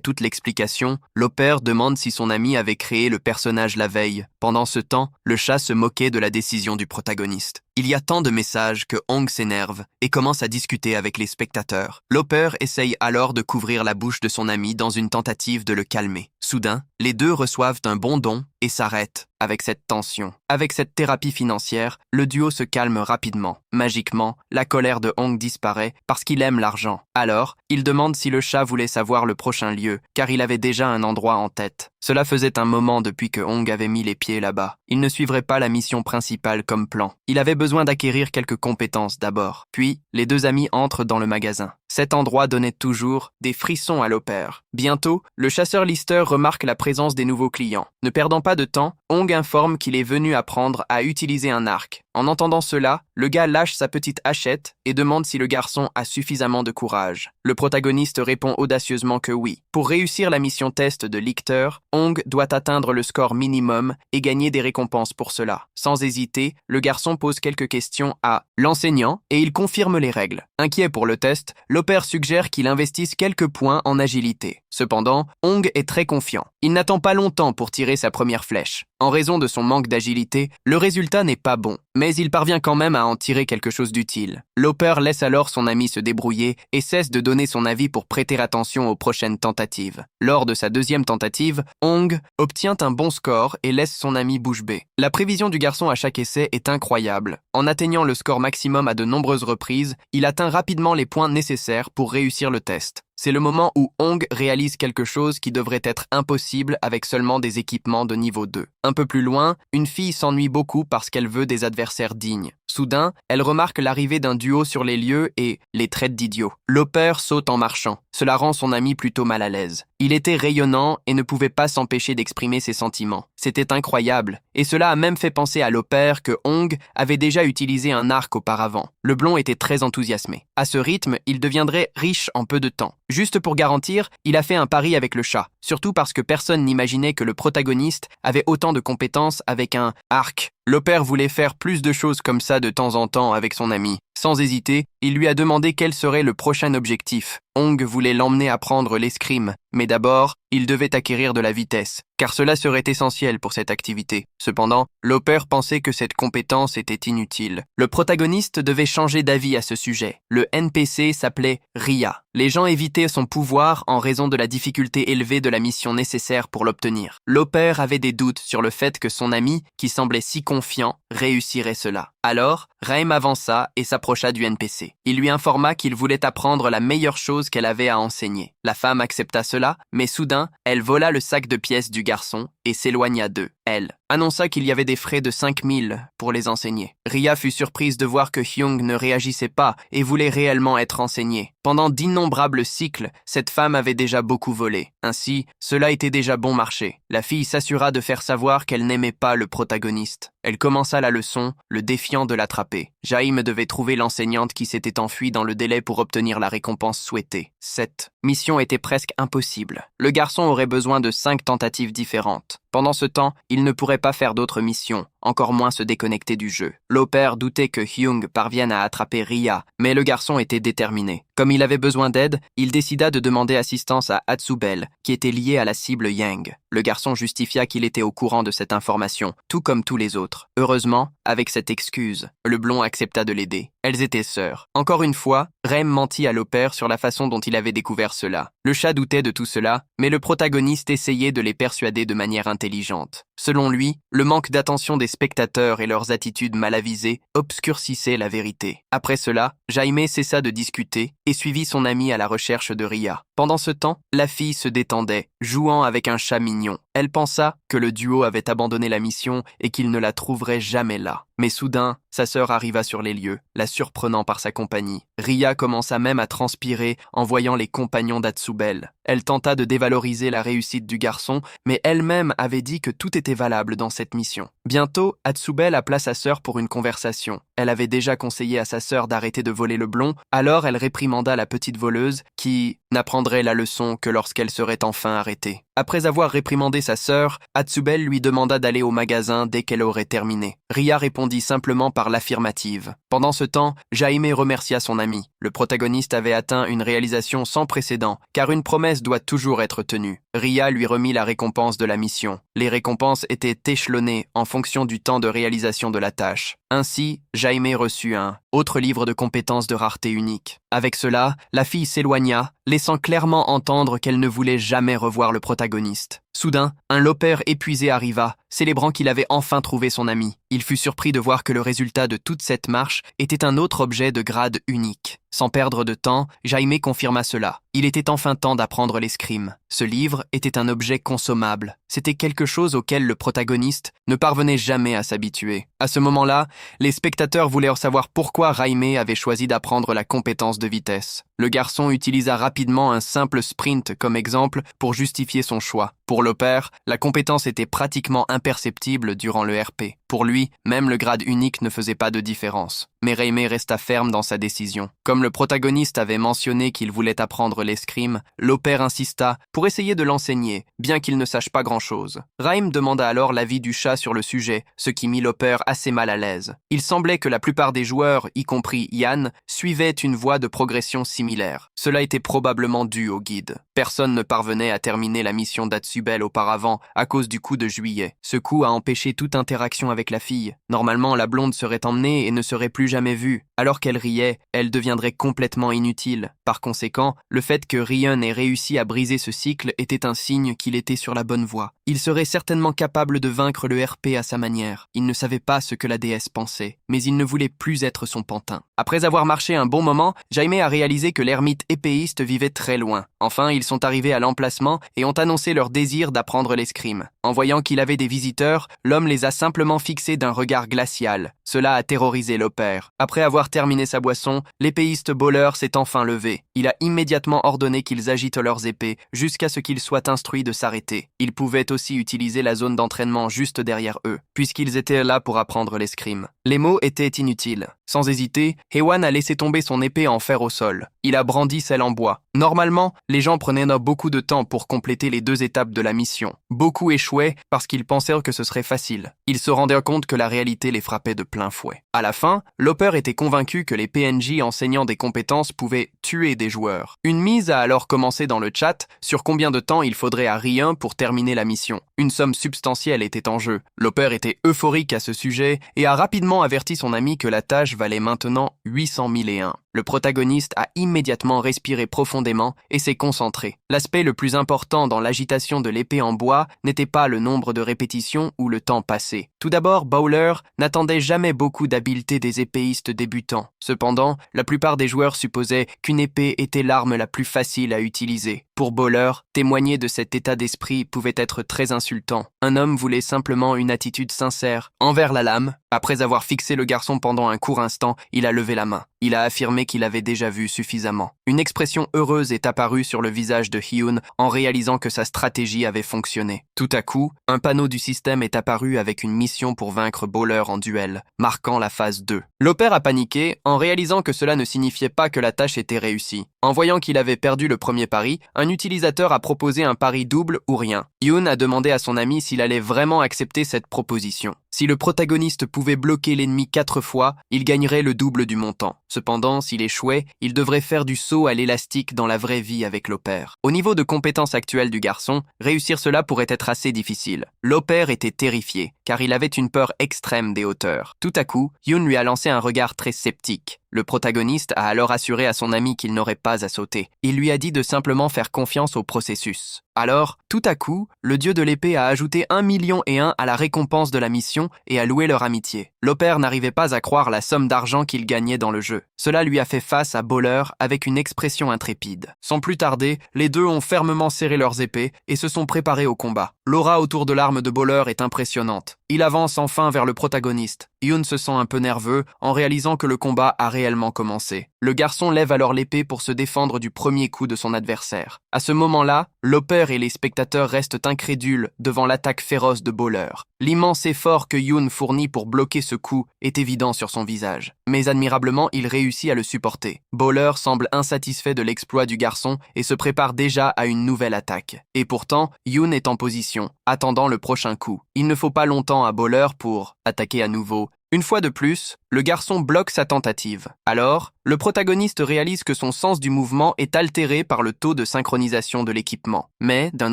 toute l'explication, l'opère demande si son ami avait créé le personnage la veille. Pendant ce temps, le chat se moquait de la décision du protagoniste. Il y a tant de messages que Hong s'énerve et commence à discuter avec les spectateurs. L'opère essaye alors de couvrir la bouche de son ami dans une tentative de le calmer. Soudain, les deux reçoivent un bon don et s'arrêtent avec cette tension. Avec cette thérapie financière, le duo se calme rapidement. Magiquement, la colère de Hong disparaît parce qu'il aime l'argent. Alors, il demande si le chat voulait savoir le prochain lieu, car il avait déjà un endroit en tête. Cela faisait un moment depuis que Hong avait mis les pieds là-bas. Il ne suivrait pas la mission principale comme plan. Il avait besoin d'acquérir quelques compétences d'abord. Puis, les deux amis entrent dans le magasin. Cet endroit donnait toujours des frissons à l'opère. Bientôt, le chasseur Lister remarque la présence des nouveaux clients. Ne perdant pas de temps, Hong informe qu'il est venu apprendre à utiliser un arc. En entendant cela, le gars lâche sa petite hachette et demande si le garçon a suffisamment de courage. Le protagoniste répond audacieusement que oui. Pour réussir la mission test de Lichter, Hong doit atteindre le score minimum et gagner des récompenses pour cela. Sans hésiter, le garçon pose quelques questions à l'enseignant et il confirme les règles. Inquiet pour le test, l'opère suggère qu'il investisse quelques points en agilité. Cependant, Hong est très confiant. Il n'attend pas longtemps pour tirer sa première flèche. En raison de son manque d'agilité, le résultat n'est pas bon, mais il parvient quand même à en tirer quelque chose d'utile. L'opère laisse alors son ami se débrouiller et cesse de donner son avis pour prêter attention aux prochaines tentatives. Lors de sa deuxième tentative, Hong obtient un bon score et laisse son ami bouche bée. La prévision du garçon à chaque essai est incroyable. En atteignant le score maximum à de nombreuses reprises, il atteint rapidement les points nécessaires pour réussir le test. C'est le moment où Hong réalise quelque chose qui devrait être impossible avec seulement des équipements de niveau 2. Un peu plus loin, une fille s'ennuie beaucoup parce qu'elle veut des adversaires dignes. Soudain, elle remarque l'arrivée d'un duo sur les lieux et les traite d'idiot. L'opère saute en marchant. Cela rend son ami plutôt mal à l'aise. Il était rayonnant et ne pouvait pas s'empêcher d'exprimer ses sentiments. C'était incroyable, et cela a même fait penser à l'opère que Hong avait déjà utilisé un arc auparavant. Le blond était très enthousiasmé. À ce rythme, il deviendrait riche en peu de temps. Juste pour garantir, il a fait un pari avec le chat, surtout parce que personne n'imaginait que le protagoniste avait autant de compétences avec un arc. L'opère voulait faire plus de choses comme ça de temps en temps avec son ami. Sans hésiter, il lui a demandé quel serait le prochain objectif. Hong voulait l'emmener apprendre l'escrime, mais d'abord, il devait acquérir de la vitesse, car cela serait essentiel pour cette activité. Cependant, l'opère pensait que cette compétence était inutile. Le protagoniste devait changer d'avis à ce sujet. Le NPC s'appelait Ria. Les gens évitaient son pouvoir en raison de la difficulté élevée de la mission nécessaire pour l'obtenir. L'opère avait des doutes sur le fait que son ami, qui semblait si confiant, réussirait cela. Alors, Raim avança et s'approcha du NPC. l'aider. Il lui informa qu'il voulait apprendre la meilleure chose qu'elle avait à enseigner. La femme accepta cela, mais soudain, elle vola le sac de pièces du garçon et s'éloigna d'eux. Elle annonça qu'il y avait des frais de 5000 pour les enseigner. Ria fut surprise de voir que Hyung ne réagissait pas et voulait réellement être enseignée. Pendant d'innombrables cycles, cette femme avait déjà beaucoup volé. Ainsi, cela était déjà bon marché. La fille s'assura de faire savoir qu'elle n'aimait pas le protagoniste. Elle commença la leçon, le défiant de l'attraper. Jaime devait trouver l'enseignante qui s'était enfuie dans le délai pour obtenir la récompense souhaitée. Cette mission était presque impossible. Le garçon aurait besoin de 5 tentatives différentes. Pendant ce temps, il ne pourrait pas faire d'autres missions, encore moins se déconnecter du jeu. L'opère doutait que Hyung parvienne à attraper Ria, mais le garçon était déterminé. Comme il avait besoin d'aide, il décida de demander assistance à Hatsubel, qui était lié à la cible Yang. Le garçon justifia qu'il était au courant de cette information, tout comme tous les autres. Heureusement, avec cette excuse, le blond accepta de l'aider. Elles étaient sœurs. Encore une fois, Rem mentit à l'opère sur la façon dont il avait découvert cela. Le chat doutait de tout cela, mais le protagoniste essayait de les persuader de manière intelligente. Selon lui, le manque d'attention des spectateurs et leurs attitudes mal avisées obscurcissaient la vérité. Après cela, Jaime cessa de discuter et suivit son ami à la recherche de Ria. Pendant ce temps, la fille se détendait, jouant avec un chat mignon. Elle pensa que le duo avait abandonné la mission et qu'il ne la trouverait jamais là. Mais soudain, sa sœur arriva sur les lieux, la surprenant par sa compagnie. Ria commença même à transpirer en voyant les compagnons d'Hatsubel. Elle tenta de dévaloriser la réussite du garçon, mais elle-même avait dit que tout était valable dans cette mission. Bientôt, Hatsubel appela sa sœur pour une conversation. Elle avait déjà conseillé à sa sœur d'arrêter de voler le blond, alors elle réprimanda la petite voleuse qui n'apprendrait la leçon que lorsqu'elle serait enfin arrêtée. Après avoir réprimandé sa sœur, Hatsubel lui demanda d'aller au magasin dès qu'elle aurait terminé. Ria répondit simplement par l'affirmative. Pendant ce temps, Jaime remercia son ami. Le protagoniste avait atteint une réalisation sans précédent, car une promesse doit toujours être tenue. Ria lui remit la récompense de la mission. Les récompenses étaient échelonnées en fonction du temps de réalisation de la tâche. Ainsi, Jaime reçut un autre livre de compétences de rareté unique. Avec cela, la fille s'éloigna, laissant clairement entendre qu'elle ne voulait jamais revoir le protagoniste. Soudain, un lopère épuisé arriva, célébrant qu'il avait enfin trouvé son ami. Il fut surpris de voir que le résultat de toute cette marche était un autre objet de grade unique. Sans perdre de temps, Jaime confirma cela. Il était enfin temps d'apprendre l'escrime. Ce livre était un objet consommable. C'était quelque chose auquel le protagoniste ne parvenait jamais à s'habituer. À ce moment-là, les spectateurs voulaient savoir pourquoi Jaime avait choisi d'apprendre la compétence de vitesse. Le garçon utilisa rapidement un simple sprint comme exemple pour justifier son choix. Pour l'opère, la compétence était pratiquement imperceptible durant le RP. Pour lui, même le grade unique ne faisait pas de différence. Mais Jaime resta ferme dans sa décision. Comme le protagoniste avait mentionné qu'il voulait apprendre l'escrime, l'opère insista pour essayer de l'enseigner, bien qu'il ne sache pas grand-chose. Raim demanda alors l'avis du chat sur le sujet, ce qui mit l'opère assez mal à l'aise. Il semblait que la plupart des joueurs, y compris Yann, suivaient une voie de progression similaire. Cela était probablement dû au guide. Personne ne parvenait à terminer la mission d'Hatsubel auparavant à cause du coup de juillet. Ce coup a empêché toute interaction avec la fille. Normalement, la blonde serait emmenée et ne serait plus jamais vue. Alors qu'elle riait, elle deviendrait complètement inutile. Par conséquent, le fait que Ryan ait réussi à briser ce cycle était un signe qu'il était sur la bonne voie. Il serait certainement capable de vaincre le RP à sa manière. Il ne savait pas ce que la déesse pensait, mais il ne voulait plus être son pantin. Après avoir marché un bon moment, Jaime a réalisé que l'ermite épéiste vivait très loin. Enfin, ils sont arrivés à l'emplacement et ont annoncé leur désir d'apprendre l'escrime. En voyant qu'il avait des visiteurs, l'homme les a simplement fixés d'un regard glacial. Cela a terrorisé l'opère. Après avoir terminé sa boisson, l'épéiste bowler s'est enfin levé. Il a immédiatement ordonné qu'ils agitent leurs épées jusqu'à ce qu'ils soient instruits de s'arrêter. Ils pouvaient aussi utiliser la zone d'entraînement juste derrière eux, puisqu'ils étaient là pour apprendre l'escrime. Les mots étaient inutiles. Sans hésiter, Hewan a laissé tomber son épée en fer au sol. Il a brandi celle en bois. Normalement, les gens prenaient beaucoup de temps pour compléter les 2 étapes de la mission. Beaucoup échouaient parce qu'ils pensaient que ce serait facile. Ils se rendaient compte que la réalité les frappait de plein fouet. À la fin, l'opère était convaincu que les PNJ enseignant des compétences pouvaient tuer des joueurs. Une mise a alors commencé dans le chat sur combien de temps il faudrait à Ryan pour terminer la mission. Une somme substantielle était en jeu. L'opère était euphorique à ce sujet et a rapidement averti son ami que la tâche valait maintenant 800 001. Le protagoniste a immédiatement respiré profondément et s'est concentré. L'aspect le plus important dans l'agitation de l'épée en bois n'était pas le nombre de répétitions ou le temps passé. Tout d'abord, Bowler n'attendait jamais beaucoup d'habileté des épéistes débutants. Cependant, la plupart des joueurs supposaient qu'une épée était l'arme la plus facile à utiliser. Pour Bowler, témoigner de cet état d'esprit pouvait être très insultant. Un homme voulait simplement une attitude sincère envers la lame. Après avoir fixé le garçon pendant un court instant, il a levé la main. Il a affirmé qu'il avait déjà vu suffisamment. Une expression heureuse est apparue sur le visage de Hyun en réalisant que sa stratégie avait fonctionné. Tout à coup, un panneau du système est apparu avec une mission pour vaincre Bowler en duel, marquant la phase 2. L'opère a paniqué en réalisant que cela ne signifiait pas que la tâche était réussie. En voyant qu'il avait perdu le premier pari, un utilisateur a proposé un pari double ou rien. Hyun a demandé à son ami s'il allait vraiment accepter cette proposition. Si le protagoniste pouvait bloquer l'ennemi 4 fois, il gagnerait le double du montant. Cependant, s'il échouait, il devrait faire du saut à l'élastique dans la vraie vie avec l'opère. Au niveau de compétences actuelles du garçon, réussir cela pourrait être assez difficile. L'opère était terrifié, car il avait une peur extrême des hauteurs. Tout à coup, Hyun lui a lancé un regard très sceptique. Le protagoniste a alors assuré à son ami qu'il n'aurait pas à sauter. Il lui a dit de simplement faire confiance au processus. Alors, tout à coup, le dieu de l'épée a ajouté 1 million et 1 à la récompense de la mission et a loué leur amitié. L'opère n'arrivait pas à croire la somme d'argent qu'il gagnait dans le jeu. Cela lui a fait face à Bowler avec une expression intrépide. Sans plus tarder, les deux ont fermement serré leurs épées et se sont préparés au combat. L'aura autour de l'arme de Bowler est impressionnante. Il avance enfin vers le protagoniste. Hyun se sent un peu nerveux en réalisant que le combat a réellement commencé. Le garçon lève alors l'épée pour se défendre du premier coup de son adversaire. À ce moment-là, l'opère et les spectateurs restent incrédules devant l'attaque féroce de Bowler. L'immense effort que Hyun fournit pour bloquer ce coup est évident sur son visage. Mais admirablement, il réussit à le supporter. Bowler semble insatisfait de l'exploit du garçon et se prépare déjà à une nouvelle attaque. Et pourtant, Hyun est en position, attendant le prochain coup. Il ne faut pas longtemps à Bowler pour attaquer à nouveau. Une fois de plus, le garçon bloque sa tentative. Alors, le protagoniste réalise que son sens du mouvement est altéré par le taux de synchronisation de l'équipement. Mais, d'un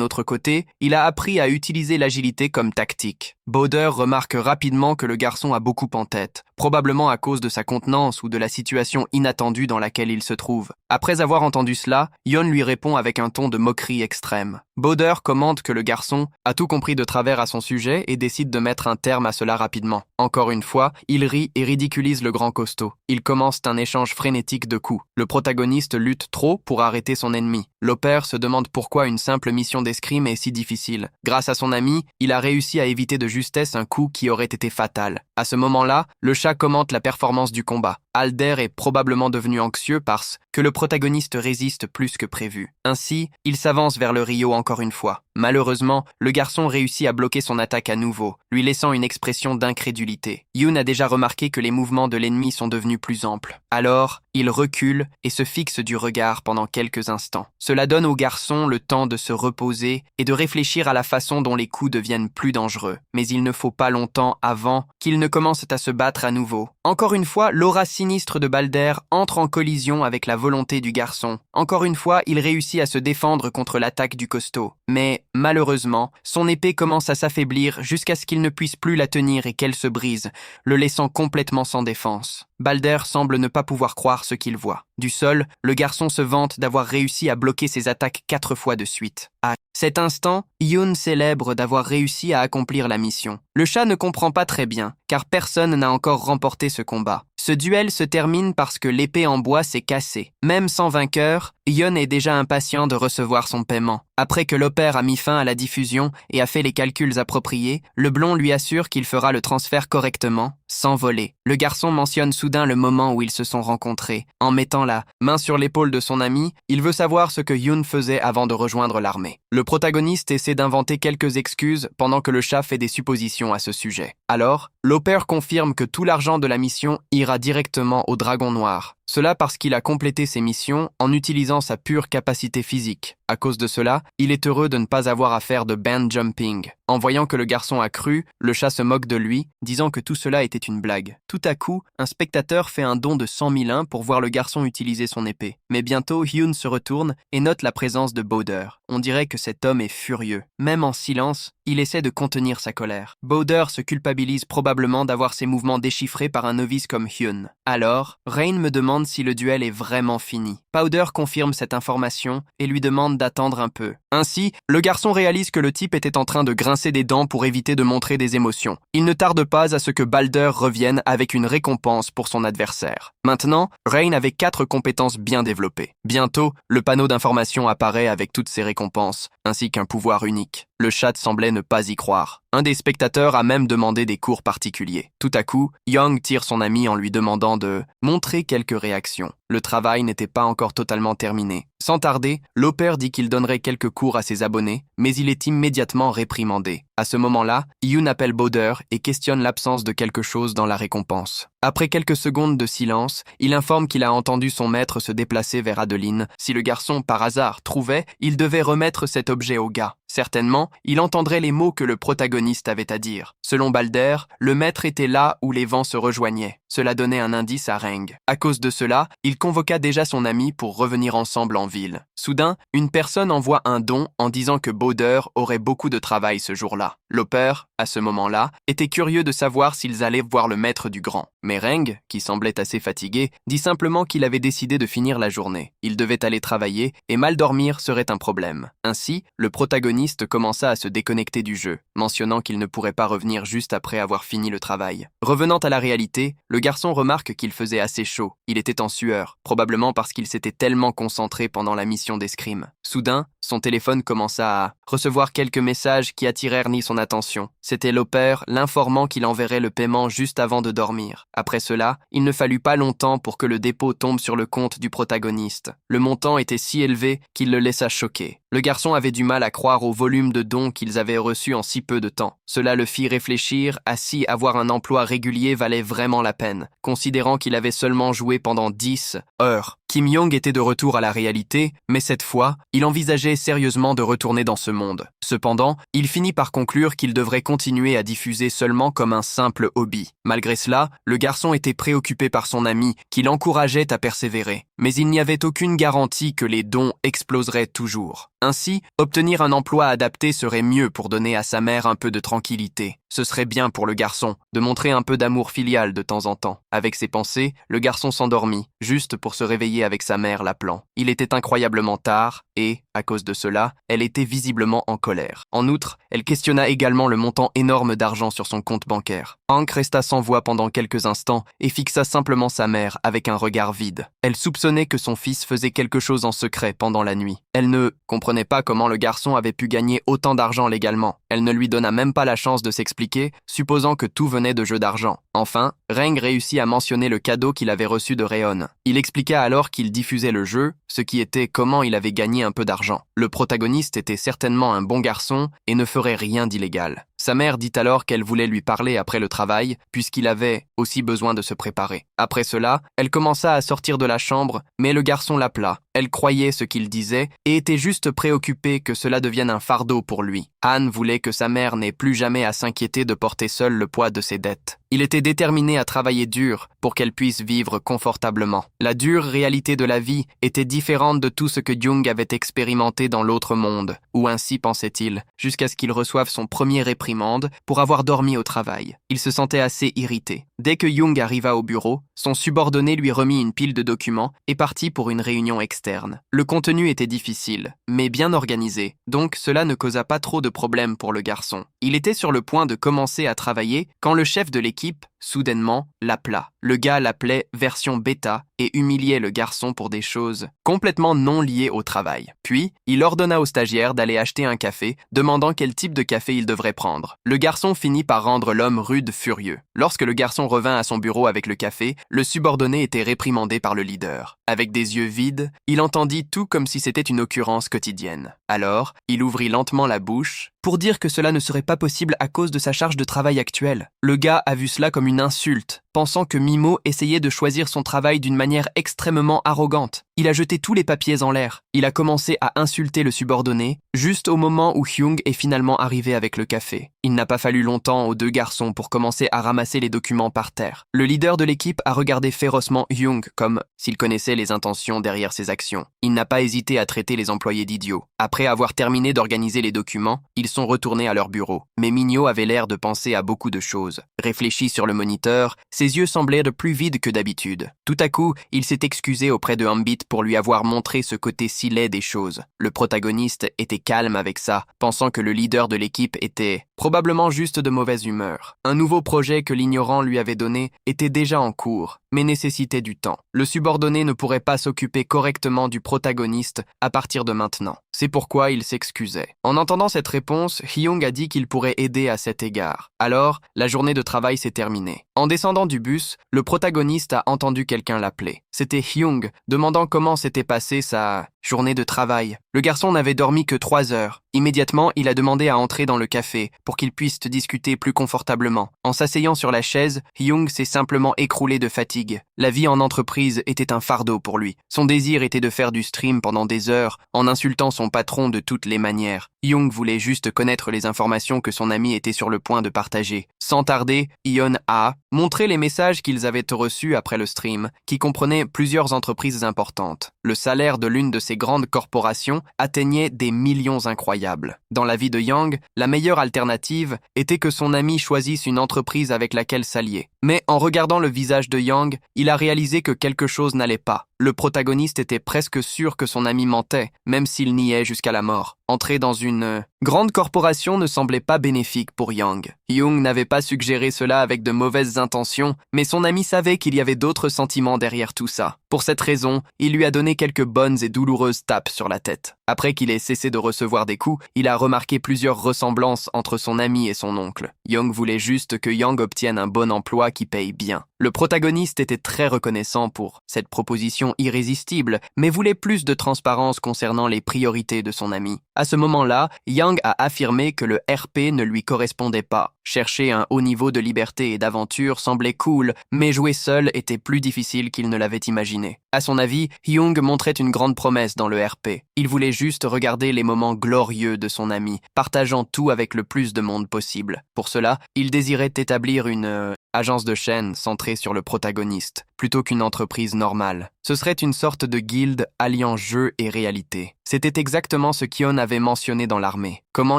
autre côté, il a appris à utiliser l'agilité comme tactique. Bowler remarque rapidement que le garçon a beaucoup en tête, probablement à cause de sa contenance ou de la situation inattendue dans laquelle il se trouve. Après avoir entendu cela, Hyun lui répond avec un ton de moquerie extrême. Bowler commente que le garçon a tout compris de travers à son sujet et décide de mettre un terme à cela rapidement. Encore une fois, il rit et ridiculise le grand costaud. Ils commencent un échange frénétique de coups. Le protagoniste lutte trop pour arrêter son ennemi. L'opère se demande pourquoi une simple mission d'escrime est si difficile. Grâce à son ami, il a réussi à éviter de justesse un coup qui aurait été fatal. À ce moment-là, le chat commente la performance du combat. Alder est probablement devenu anxieux parce que le protagoniste résiste plus que prévu. Ainsi, il s'avance vers le Rio encore une fois. Malheureusement, le garçon réussit à bloquer son attaque à nouveau, lui laissant une expression d'incrédulité. Hyun a déjà remarqué que les mouvements de l'ennemi sont devenus plus amples. Alors, il recule et se fixe du regard pendant quelques instants. Cela donne au garçon le temps de se reposer et de réfléchir à la façon dont les coups deviennent plus dangereux. Mais il ne faut pas longtemps avant qu'il ne commence à se battre à nouveau. Encore une fois, l'aura sinistre de Balder entre en collision avec la volonté du garçon. Encore une fois, il réussit à se défendre contre l'attaque du costaud. Mais, malheureusement, son épée commence à s'affaiblir jusqu'à ce qu'il ne puisse plus la tenir et qu'elle se brise, le laissant complètement sans défense. Balder semble ne pas pouvoir croire ce qu'il voit. Du sol, le garçon se vante d'avoir réussi à bloquer ses attaques 4 fois de suite. À cet instant, Hyun célèbre d'avoir réussi à accomplir la mission. Le chat ne comprend pas très bien, car personne n'a encore remporté ce combat. Ce duel se termine parce que l'épée en bois s'est cassée. Même sans vainqueur, Hyun est déjà impatient de recevoir son paiement. Après que l'opère a mis fin à la diffusion et a fait les calculs appropriés, le blond lui assure qu'il fera le transfert correctement, sans voler. Le garçon mentionne soudain le moment où ils se sont rencontrés. En mettant la main sur l'épaule de son ami, il veut savoir ce que Hyun faisait avant de rejoindre l'armée. Le protagoniste essaie d'inventer quelques excuses pendant que le chat fait des suppositions à ce sujet. Alors, l'opère confirme que tout l'argent de la mission ira directement au Dragon Noir. Cela parce qu'il a complété ses missions en utilisant sa pure capacité physique. À cause de cela, il est heureux de ne pas avoir à faire de band jumping. En voyant que le garçon a cru, le chat se moque de lui, disant que tout cela était une blague. Tout à coup, un spectateur fait un don de 100 000 pour voir le garçon utiliser son épée. Mais bientôt, Hyun se retourne et note la présence de Bowder. On dirait que cet homme est furieux. Même en silence, il essaie de contenir sa colère. Bowder se culpabilise probablement d'avoir ses mouvements déchiffrés par un novice comme Hyun. Alors, Rain me demande si le duel est vraiment fini. Powder confirme cette information et lui demande d'attendre un peu. Ainsi, le garçon réalise que le type était en train de grincer des dents pour éviter de montrer des émotions. Il ne tarde pas à ce que Balder revienne avec une récompense pour son adversaire. Maintenant, Rain avait 4 compétences bien développées. Bientôt, le panneau d'information apparaît avec toutes ses récompenses, ainsi qu'un pouvoir unique. Le chat semblait ne pas y croire. Un des spectateurs a même demandé des cours particuliers. Tout à coup, Young tire son ami en lui demandant de montrer quelques réactions. Le travail n'était pas encore totalement terminé. Sans tarder, l'opère dit qu'il donnerait quelques cours à ses abonnés, mais il est immédiatement réprimandé. À ce moment-là, Yoon appelle Bowder et questionne l'absence de quelque chose dans la récompense. Après quelques secondes de silence, il informe qu'il a entendu son maître se déplacer vers Adeline. Si le garçon, par hasard, trouvait, il devait remettre cet objet au gars. Certainement, il entendrait les mots que le protagoniste avait à dire. Selon Balder, le maître était là où les vents se rejoignaient. Cela donnait un indice à Reng. À cause de cela, il convoqua déjà son ami pour revenir ensemble en ville. Soudain, une personne envoie un don en disant que Bowder aurait beaucoup de travail ce jour-là. L'opère, à ce moment-là, était curieux de savoir s'ils allaient voir le maître du grand. Mais Reng, qui semblait assez fatigué, dit simplement qu'il avait décidé de finir la journée. Il devait aller travailler et mal dormir serait un problème. Ainsi, le protagoniste commença à se déconnecter du jeu, mentionnant qu'il ne pourrait pas revenir juste après avoir fini le travail. Revenant à la réalité, le garçon remarque qu'il faisait assez chaud. Il était en sueur, probablement parce qu'il s'était tellement concentré pendant la mission d'escrime. Soudain, son téléphone commença à recevoir quelques messages qui attirèrent ni son attention. C'était l'opère l'informant qu'il enverrait le paiement juste avant de dormir. Après cela, il ne fallut pas longtemps pour que le dépôt tombe sur le compte du protagoniste. Le montant était si élevé qu'il le laissa choqué. Le garçon avait du mal à croire au volume de dons qu'ils avaient reçus en si peu de temps. Cela le fit réfléchir à si avoir un emploi régulier valait vraiment la peine, considérant qu'il avait seulement joué pendant 10 heures. Kim Young était de retour à la réalité, mais cette fois, il envisageait sérieusement de retourner dans ce monde. Cependant, il finit par conclure qu'il devrait continuer à diffuser seulement comme un simple hobby. Malgré cela, le garçon était préoccupé par son ami, qui l'encourageait à persévérer. Mais il n'y avait aucune garantie que les dons exploseraient toujours. Ainsi, obtenir un emploi adapté serait mieux pour donner à sa mère un peu de tranquillité. Ce serait bien pour le garçon de montrer un peu d'amour filial de temps en temps. Avec ses pensées, le garçon s'endormit, juste pour se réveiller avec sa mère l'appelant. Il était incroyablement tard et, à cause de cela, elle était visiblement en colère. En outre, elle questionna également le montant énorme d'argent sur son compte bancaire. Hank resta sans voix pendant quelques instants et fixa simplement sa mère avec un regard vide. Elle soupçonnait que son fils faisait quelque chose en secret pendant la nuit. Elle ne comprenait pas comment le garçon avait pu gagner autant d'argent légalement. Elle ne lui donna même pas la chance de s'expliquer, supposant que tout venait de jeux d'argent. Enfin, Reng réussit à mentionner le cadeau qu'il avait reçu de Réon. Il expliqua alors qu'il diffusait le jeu, ce qui était comment il avait gagné un peu d'argent. Le protagoniste était certainement un bon garçon et ne ferait rien d'illégal. Sa mère dit alors qu'elle voulait lui parler après le travail, puisqu'il avait aussi besoin de se préparer. Après cela, elle commença à sortir de la chambre, mais le garçon l'appela. Elle croyait ce qu'il disait et était juste préoccupée que cela devienne un fardeau pour lui. Anne voulait que sa mère n'ait plus jamais à s'inquiéter de porter seule le poids de ses dettes. Il était déterminé à travailler dur pour qu'elle puisse vivre confortablement. La dure réalité de la vie était différente de tout ce que Jung avait expérimenté dans l'autre monde, ou ainsi pensait-il, jusqu'à ce qu'il reçoive son premier réprimande pour avoir dormi au travail. Il se sentait assez irrité. Dès que Jung arriva au bureau, son subordonné lui remit une pile de documents et partit pour une réunion externe. Le contenu était difficile, mais bien organisé, donc cela ne causa pas trop de problèmes pour le garçon. Il était sur le point de commencer à travailler quand le chef de l'équipe, soudainement, l'appela. Le gars l'appelait version bêta et humiliait le garçon pour des choses complètement non liées au travail. Puis, il ordonna au stagiaire d'aller acheter un café, demandant quel type de café il devrait prendre. Le garçon finit par rendre l'homme rude furieux. Lorsque le garçon revint à son bureau avec le café, le subordonné était réprimandé par le leader. Avec des yeux vides, il entendit tout comme si c'était une occurrence quotidienne. Alors, il ouvrit lentement la bouche pour dire que cela ne serait pas possible à cause de sa charge de travail actuelle. Le gars a vu cela comme une insulte pensant que Mimo essayait de choisir son travail d'une manière extrêmement arrogante. Il a jeté tous les papiers en l'air. Il a commencé à insulter le subordonné, juste au moment où Hyung est finalement arrivé avec le café. Il n'a pas fallu longtemps aux deux garçons pour commencer à ramasser les documents par terre. Le leader de l'équipe a regardé férocement Hyung comme s'il connaissait les intentions derrière ses actions. Il n'a pas hésité à traiter les employés d'idiots. Après avoir terminé d'organiser les documents, ils sont retournés à leur bureau. Mais Minho avait l'air de penser à beaucoup de choses. Réfléchi sur le moniteur, ses yeux semblaient de plus vides que d'habitude. Tout à coup, il s'est excusé auprès de Hanbit pour lui avoir montré ce côté si laid des choses. Le protagoniste était calme avec ça, pensant que le leader de l'équipe était probablement juste de mauvaise humeur. Un nouveau projet que l'ignorant lui avait donné était déjà en cours, mais nécessitait du temps. Le subordonné ne pourrait pas s'occuper correctement du protagoniste à partir de maintenant. C'est pourquoi il s'excusait. En entendant cette réponse, Hyung a dit qu'il pourrait aider à cet égard. Alors, la journée de travail s'est terminée. En descendant du bus, le protagoniste a entendu quelqu'un l'appeler. C'était Hyung, demandant comment s'était passée sa journée de travail. Le garçon n'avait dormi que 3 heures. Immédiatement, il a demandé à entrer dans le café pour qu'ils puissent discuter plus confortablement. En s'asseyant sur la chaise, Hyung s'est simplement écroulé de fatigue. La vie en entreprise était un fardeau pour lui. Son désir était de faire du stream pendant des heures, en insultant son patron de toutes les manières. Hyung voulait juste connaître les informations que son ami était sur le point de partager. Sans tarder, Yeon a montré les messages qu'ils avaient reçus après le stream, qui comprenaient plusieurs entreprises importantes. Le salaire de l'une de ces grandes corporations atteignait des millions incroyables. Dans la vie de Yang, la meilleure alternative était que son ami choisisse une entreprise avec laquelle s'allier. Mais en regardant le visage de Yang, il a réalisé que quelque chose n'allait pas. Le protagoniste était presque sûr que son ami mentait, même s'il niait jusqu'à la mort. Entrer dans une grande corporation ne semblait pas bénéfique pour Yang. Hyung n'avait pas suggéré cela avec de mauvaises intentions, mais son ami savait qu'il y avait d'autres sentiments derrière tout ça. Pour cette raison, il lui a donné quelques bonnes et douloureuses tapes sur la tête. Après qu'il ait cessé de recevoir des coups, il a remarqué plusieurs ressemblances entre son ami et son oncle. Hyung voulait juste que Yang obtienne un bon emploi qui paye bien. Le protagoniste était très reconnaissant pour cette proposition irrésistible, mais voulait plus de transparence concernant les priorités de son ami. À ce moment-là, Yang a affirmé que le RP ne lui correspondait pas. Chercher un haut niveau de liberté et d'aventure semblait cool, mais jouer seul était plus difficile qu'il ne l'avait imaginé. À son avis, Hyung montrait une grande promesse dans le RP. Il voulait juste regarder les moments glorieux de son ami, partageant tout avec le plus de monde possible. Pour cela, il désirait établir une agence de chaîne centrée sur le protagoniste, plutôt qu'une entreprise normale. Ce serait une sorte de guilde alliant jeu et réalité. C'était exactement ce qu'Yeon avait mentionné dans l'armée. Comment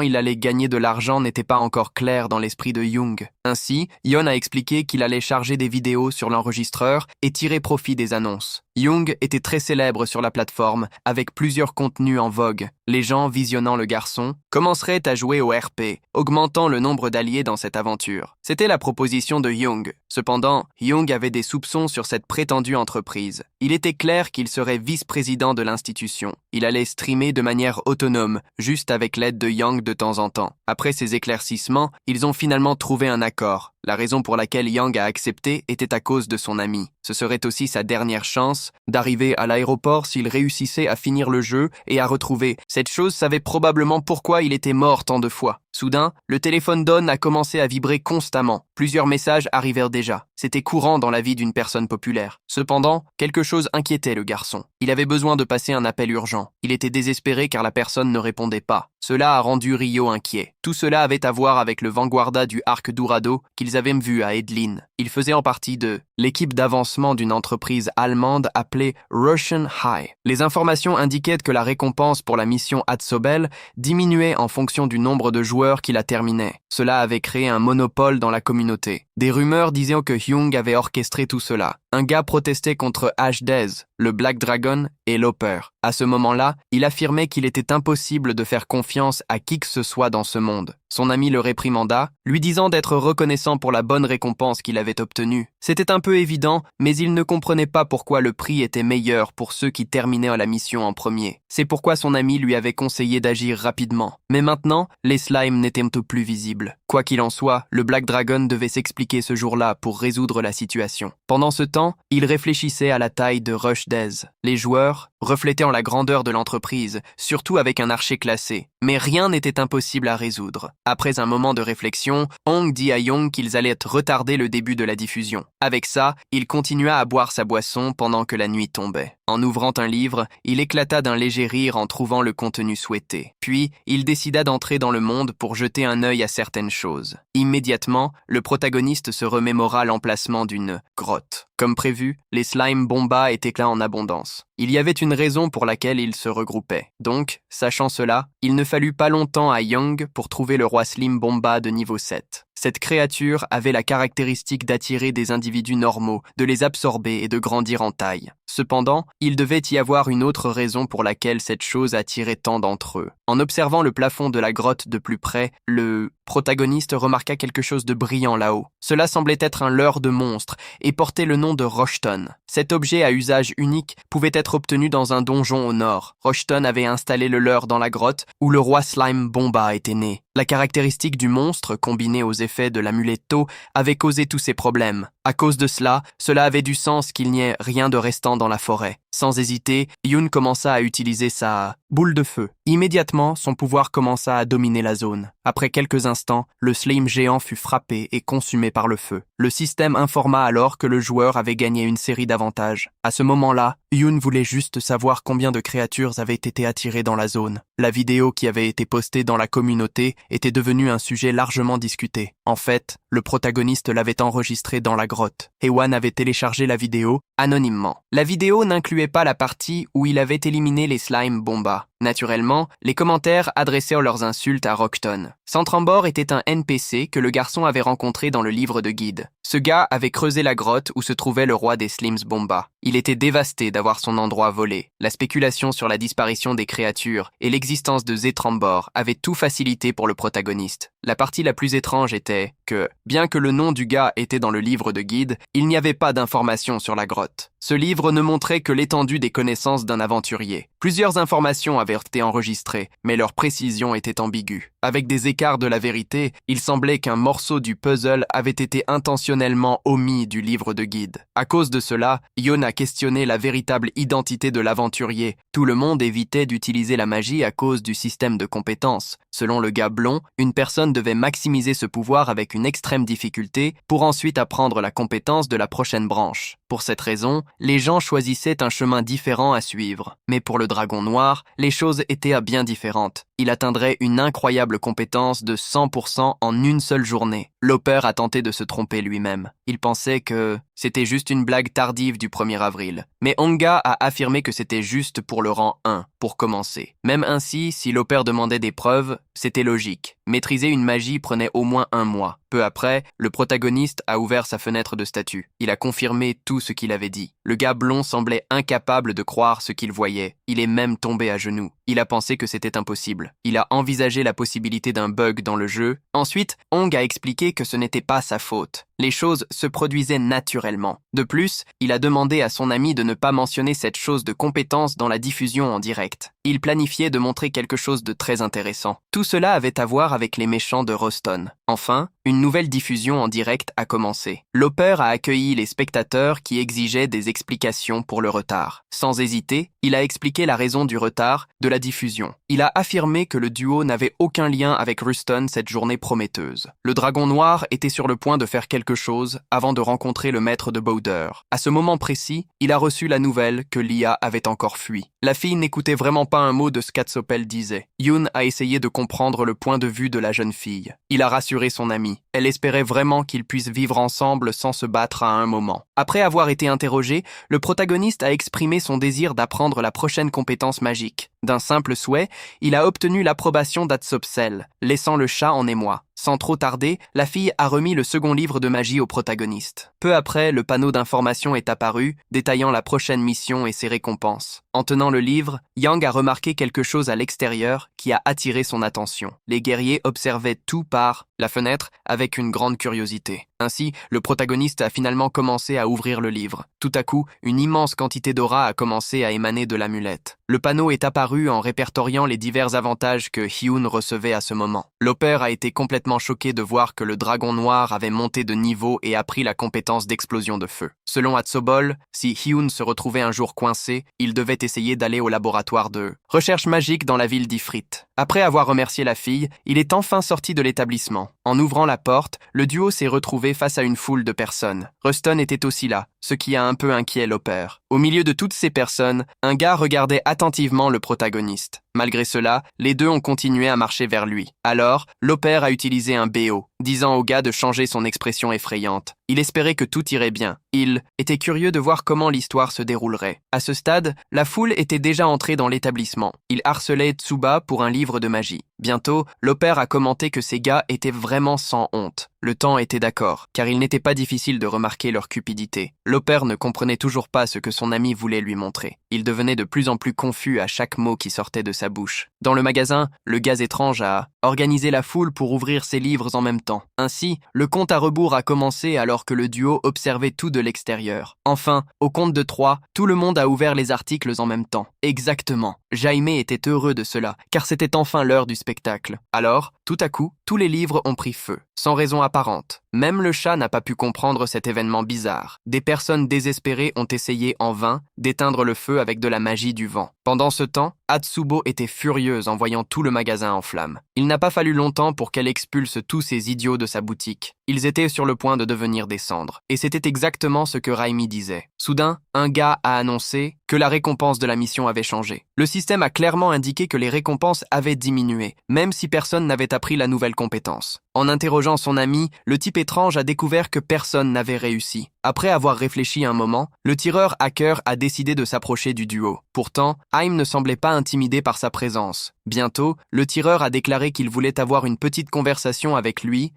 il allait gagner de l'argent n'était pas encore clair dans l'esprit de Hyung. Ainsi, Yeon a expliqué qu'il allait charger des vidéos sur l'enregistreur et tirer profit des annonces. Hyung était très célèbre sur la plateforme, avec plusieurs contenus en vogue. Les gens visionnant le garçon commenceraient à jouer au RP, augmentant le nombre d'alliés dans cette aventure. C'était la proposition de Hyung. Cependant, Hyung avait des soupçons sur cette prétendue entreprise. Il était clair qu'il serait vice-président de l'institution. Il allait streamer de manière autonome, juste avec l'aide de Yang de temps en temps. Après ces éclaircissements, ils ont finalement trouvé un accord. La raison pour laquelle Yang a accepté était à cause de son ami. Ce serait aussi sa dernière chance d'arriver à l'aéroport s'il réussissait à finir le jeu et à retrouver. Cette chose savait probablement pourquoi il était mort tant de fois. Soudain, le téléphone d'On a commencé à vibrer constamment. Plusieurs messages arrivèrent déjà. C'était courant dans la vie d'une personne populaire. Cependant, quelque chose inquiétait le garçon. Il avait besoin de passer un appel urgent. Il était désespéré car la personne ne répondait pas. Cela a rendu Rio inquiet. Tout cela avait à voir avec le vanguarda du Arc Dorado qu'ils avaient vu à Edlin. Il faisait en partie de l'équipe d'avancement d'une entreprise allemande appelée Russian High. Les informations indiquaient que la récompense pour la mission Hatsobel diminuait en fonction du nombre de joueurs qui la terminaient. Cela avait créé un monopole dans la communauté. Des rumeurs disaient que Hyung avait orchestré tout cela. Un gars protestait contre H-Dez, le Black Dragon et Loper. À ce moment-là, il affirmait qu'il était impossible de faire confiance à qui que ce soit dans ce monde. Son ami le réprimanda, lui disant d'être reconnaissant pour la bonne récompense qu'il avait obtenue. C'était un peu évident, mais il ne comprenait pas pourquoi le prix était meilleur pour ceux qui terminaient la mission en premier. C'est pourquoi son ami lui avait conseillé d'agir rapidement. Mais maintenant, les slimes n'étaient plus visibles. Quoi qu'il en soit, le Black Dragon devait s'expliquer ce jour-là pour résoudre la situation. Pendant ce temps, il réfléchissait à la taille de Rush Dez. Les joueurs reflétaient la grandeur de l'entreprise, surtout avec un archer classé. mais rien n'était impossible à résoudre. Après un moment de réflexion, Hong dit à Young qu'ils allaient retarder le début de la diffusion. Avec ça, il continua à boire sa boisson pendant que la nuit tombait. En ouvrant un livre, il éclata d'un léger rire en trouvant le contenu souhaité. Puis, il décida d'entrer dans le monde pour jeter un œil à certaines choses. Immédiatement, le protagoniste se remémora l'emplacement d'une grotte. Comme prévu, les slime bomba étaient là en abondance. Il y avait une raison pour laquelle ils se regroupaient. Donc, sachant cela, il ne fallut pas longtemps à Young pour trouver le roi Slim Bomba de niveau 7. Cette créature avait la caractéristique d'attirer des individus normaux, de les absorber et de grandir en taille. Cependant, il devait y avoir une autre raison pour laquelle cette chose attirait tant d'entre eux. En observant le plafond de la grotte de plus près, le protagoniste remarqua quelque chose de brillant là-haut. Cela semblait être un leurre de monstre et portait le nom de Rushton. Cet objet à usage unique pouvait être obtenu dans un donjon au nord. Rushton avait installé le leurre dans la grotte où le roi Slime Bomba était né. La caractéristique du monstre, combinée aux effets de l'amuletto, avait causé tous ces problèmes. À cause de cela avait du sens qu'il n'y ait rien de restant dans la forêt. Sans hésiter, Yoon commença à utiliser sa boule de feu. Immédiatement, son pouvoir commença à dominer la zone. Après quelques instants, le slime géant fut frappé et consumé par le feu. Le système informa alors que le joueur avait gagné une série d'avantages. À ce moment-là, Yoon voulait juste savoir combien de créatures avaient été attirées dans la zone. La vidéo qui avait été postée dans la communauté était devenue un sujet largement discuté. En fait, le protagoniste l'avait enregistrée dans la grotte. Hewan avait téléchargé la vidéo anonymement. La vidéo n'incluait pas la partie où il avait éliminé les slime bomba. Naturellement, les commentaires adressèrent leurs insultes à Rockton. Centrambor était un NPC que le garçon avait rencontré dans le livre de guide. Ce gars avait creusé la grotte où se trouvait le roi des Slims Bomba. Il était dévasté d'avoir son endroit volé. La spéculation sur la disparition des créatures et l'existence de Zetrambor avait tout facilité pour le protagoniste. La partie la plus étrange était que, bien que le nom du gars était dans le livre de guide, il n'y avait pas d'informations sur la grotte. Ce livre ne montrait que l'étendue des connaissances d'un aventurier. Plusieurs informations avaient été enregistrées, mais leur précision était ambiguë. Avec des écarts de la vérité, il semblait qu'un morceau du puzzle avait été intentionnellement omis du livre de guide. À cause de cela, Yoon a questionné la véritable identité de l'aventurier. Tout le monde évitait d'utiliser la magie à cause du système de compétences. Selon le gars blond, une personne devait maximiser ce pouvoir avec une extrême difficulté pour ensuite apprendre la compétence de la prochaine branche. Pour cette raison, les gens choisissaient un chemin différent à suivre. Mais pour le dragon noir, les choses étaient bien différentes. Il atteindrait une incroyable compétence de 100% en une seule journée. Loper a tenté de se tromper lui-même. Il pensait que c'était juste une blague tardive du 1er avril. Mais Honga a affirmé que c'était juste pour le rang 1, pour commencer. Même ainsi, si Loper demandait des preuves, c'était logique. Maîtriser une magie prenait au moins 1 mois. Peu après, le protagoniste a ouvert sa fenêtre de statut. Il a confirmé tout ce qu'il avait dit. Le gars blond semblait incapable de croire ce qu'il voyait. Il est même tombé à genoux. Il a pensé que c'était impossible. Il a envisagé la possibilité d'un bug dans le jeu. Ensuite, Hong a expliqué que ce n'était pas sa faute. Les choses se produisaient naturellement. De plus, il a demandé à son ami de ne pas mentionner cette chose de compétence dans la diffusion en direct. Il planifiait de montrer quelque chose de très intéressant. Tout cela avait à voir avec les méchants de Roston. Enfin, une nouvelle diffusion en direct a commencé. Loper a accueilli les spectateurs qui exigeaient des explications pour le retard. Sans hésiter, il a expliqué la raison du retard de la diffusion. Il a affirmé que le duo n'avait aucun lien avec Ruston cette journée prometteuse. Le dragon noir était sur le point de faire quelque chose avant de rencontrer le maître de Bowder. À ce moment précis, il a reçu la nouvelle que Lia avait encore fui. La fille n'écoutait vraiment pas un mot de ce qu'Atsopel disait. Yoon a essayé de comprendre le point de vue de la jeune fille. Il a rassuré son amie. Elle espérait vraiment qu'ils puissent vivre ensemble sans se battre à un moment. Après avoir été interrogé, le protagoniste a exprimé son désir d'apprendre la prochaine compétence magique. D'un simple souhait, il a obtenu l'approbation d'Atsopsel, laissant le chat en émoi. Sans trop tarder, la fille a remis le second livre de magie au protagoniste. Peu après, le panneau d'information est apparu, détaillant la prochaine mission et ses récompenses. En tenant le livre, Yang a remarqué quelque chose à l'extérieur qui a attiré son attention. Les guerriers observaient tout par la fenêtre avec une grande curiosité. Ainsi, le protagoniste a finalement commencé à ouvrir le livre. Tout à coup, une immense quantité d'aura a commencé à émaner de l'amulette. Le panneau est apparu en répertoriant les divers avantages que Hyun recevait à ce moment. Loper a été complètement choqué de voir que le dragon noir avait monté de niveau et appris la compétence d'explosion de feu. Selon Atsobol, si Hyun se retrouvait un jour coincé, il devait essayer d'aller au laboratoire de recherche magique dans la ville d'Ifrit. Après avoir remercié la fille, il est enfin sorti de l'établissement. En ouvrant la porte, le duo s'est retrouvé face à une foule de personnes. Ruston était aussi là, ce qui a un peu inquiet Lauper. Au milieu de toutes ces personnes, un gars regardait attentivement le protagoniste. Malgré cela, les deux ont continué à marcher vers lui. Alors, Lauper a utilisé un BO, disant au gars de changer son expression effrayante. Il espérait que tout irait bien. Il était curieux de voir comment l'histoire se déroulerait. À ce stade, la foule était déjà entrée dans l'établissement. Il harcelait Tsuba pour un livre de magie. Bientôt, Lauper a commenté que ces gars étaient vraiment sans honte. Le temps était d'accord, car il n'était pas difficile de remarquer leur cupidité. Lauper ne comprenait toujours pas ce que son ami voulait lui montrer. Il devenait de plus en plus confus à chaque mot qui sortait de sa bouche. Dans le magasin, le gars étrange a organisé la foule pour ouvrir ses livres en même temps. Ainsi, le compte à rebours a commencé alors que le duo observait tout de l'extérieur. Enfin, au compte de 3, tout le monde a ouvert les articles en même temps. Exactement. Jaime était heureux de cela, car c'était enfin l'heure du spectacle. Alors, tout à coup, tous les livres ont pris feu, sans raison apparente. Même le chat n'a pas pu comprendre cet événement bizarre. Des personnes désespérées ont essayé en vain d'éteindre le feu avec de la magie du vent. Pendant ce temps, Atsubo était furieuse en voyant tout le magasin en flammes. Il n'a pas fallu longtemps pour qu'elle expulse tous ces idiots de sa boutique. Ils étaient sur le point de devenir des cendres. Et c'était exactement ce que Raimi disait. Soudain, un gars a annoncé que la récompense de la mission avait changé. Le système a clairement indiqué que les récompenses avaient diminué, même si personne n'avait appris la nouvelle compétence. En interrogeant son ami, le type étrange a découvert que personne n'avait réussi. Après avoir réfléchi un moment, le tireur hacker a décidé de s'approcher du duo. Pourtant, Haim ne semblait pas intimidé par sa présence. Bientôt, le tireur a déclaré qu'il voulait avoir une petite conversation avec lui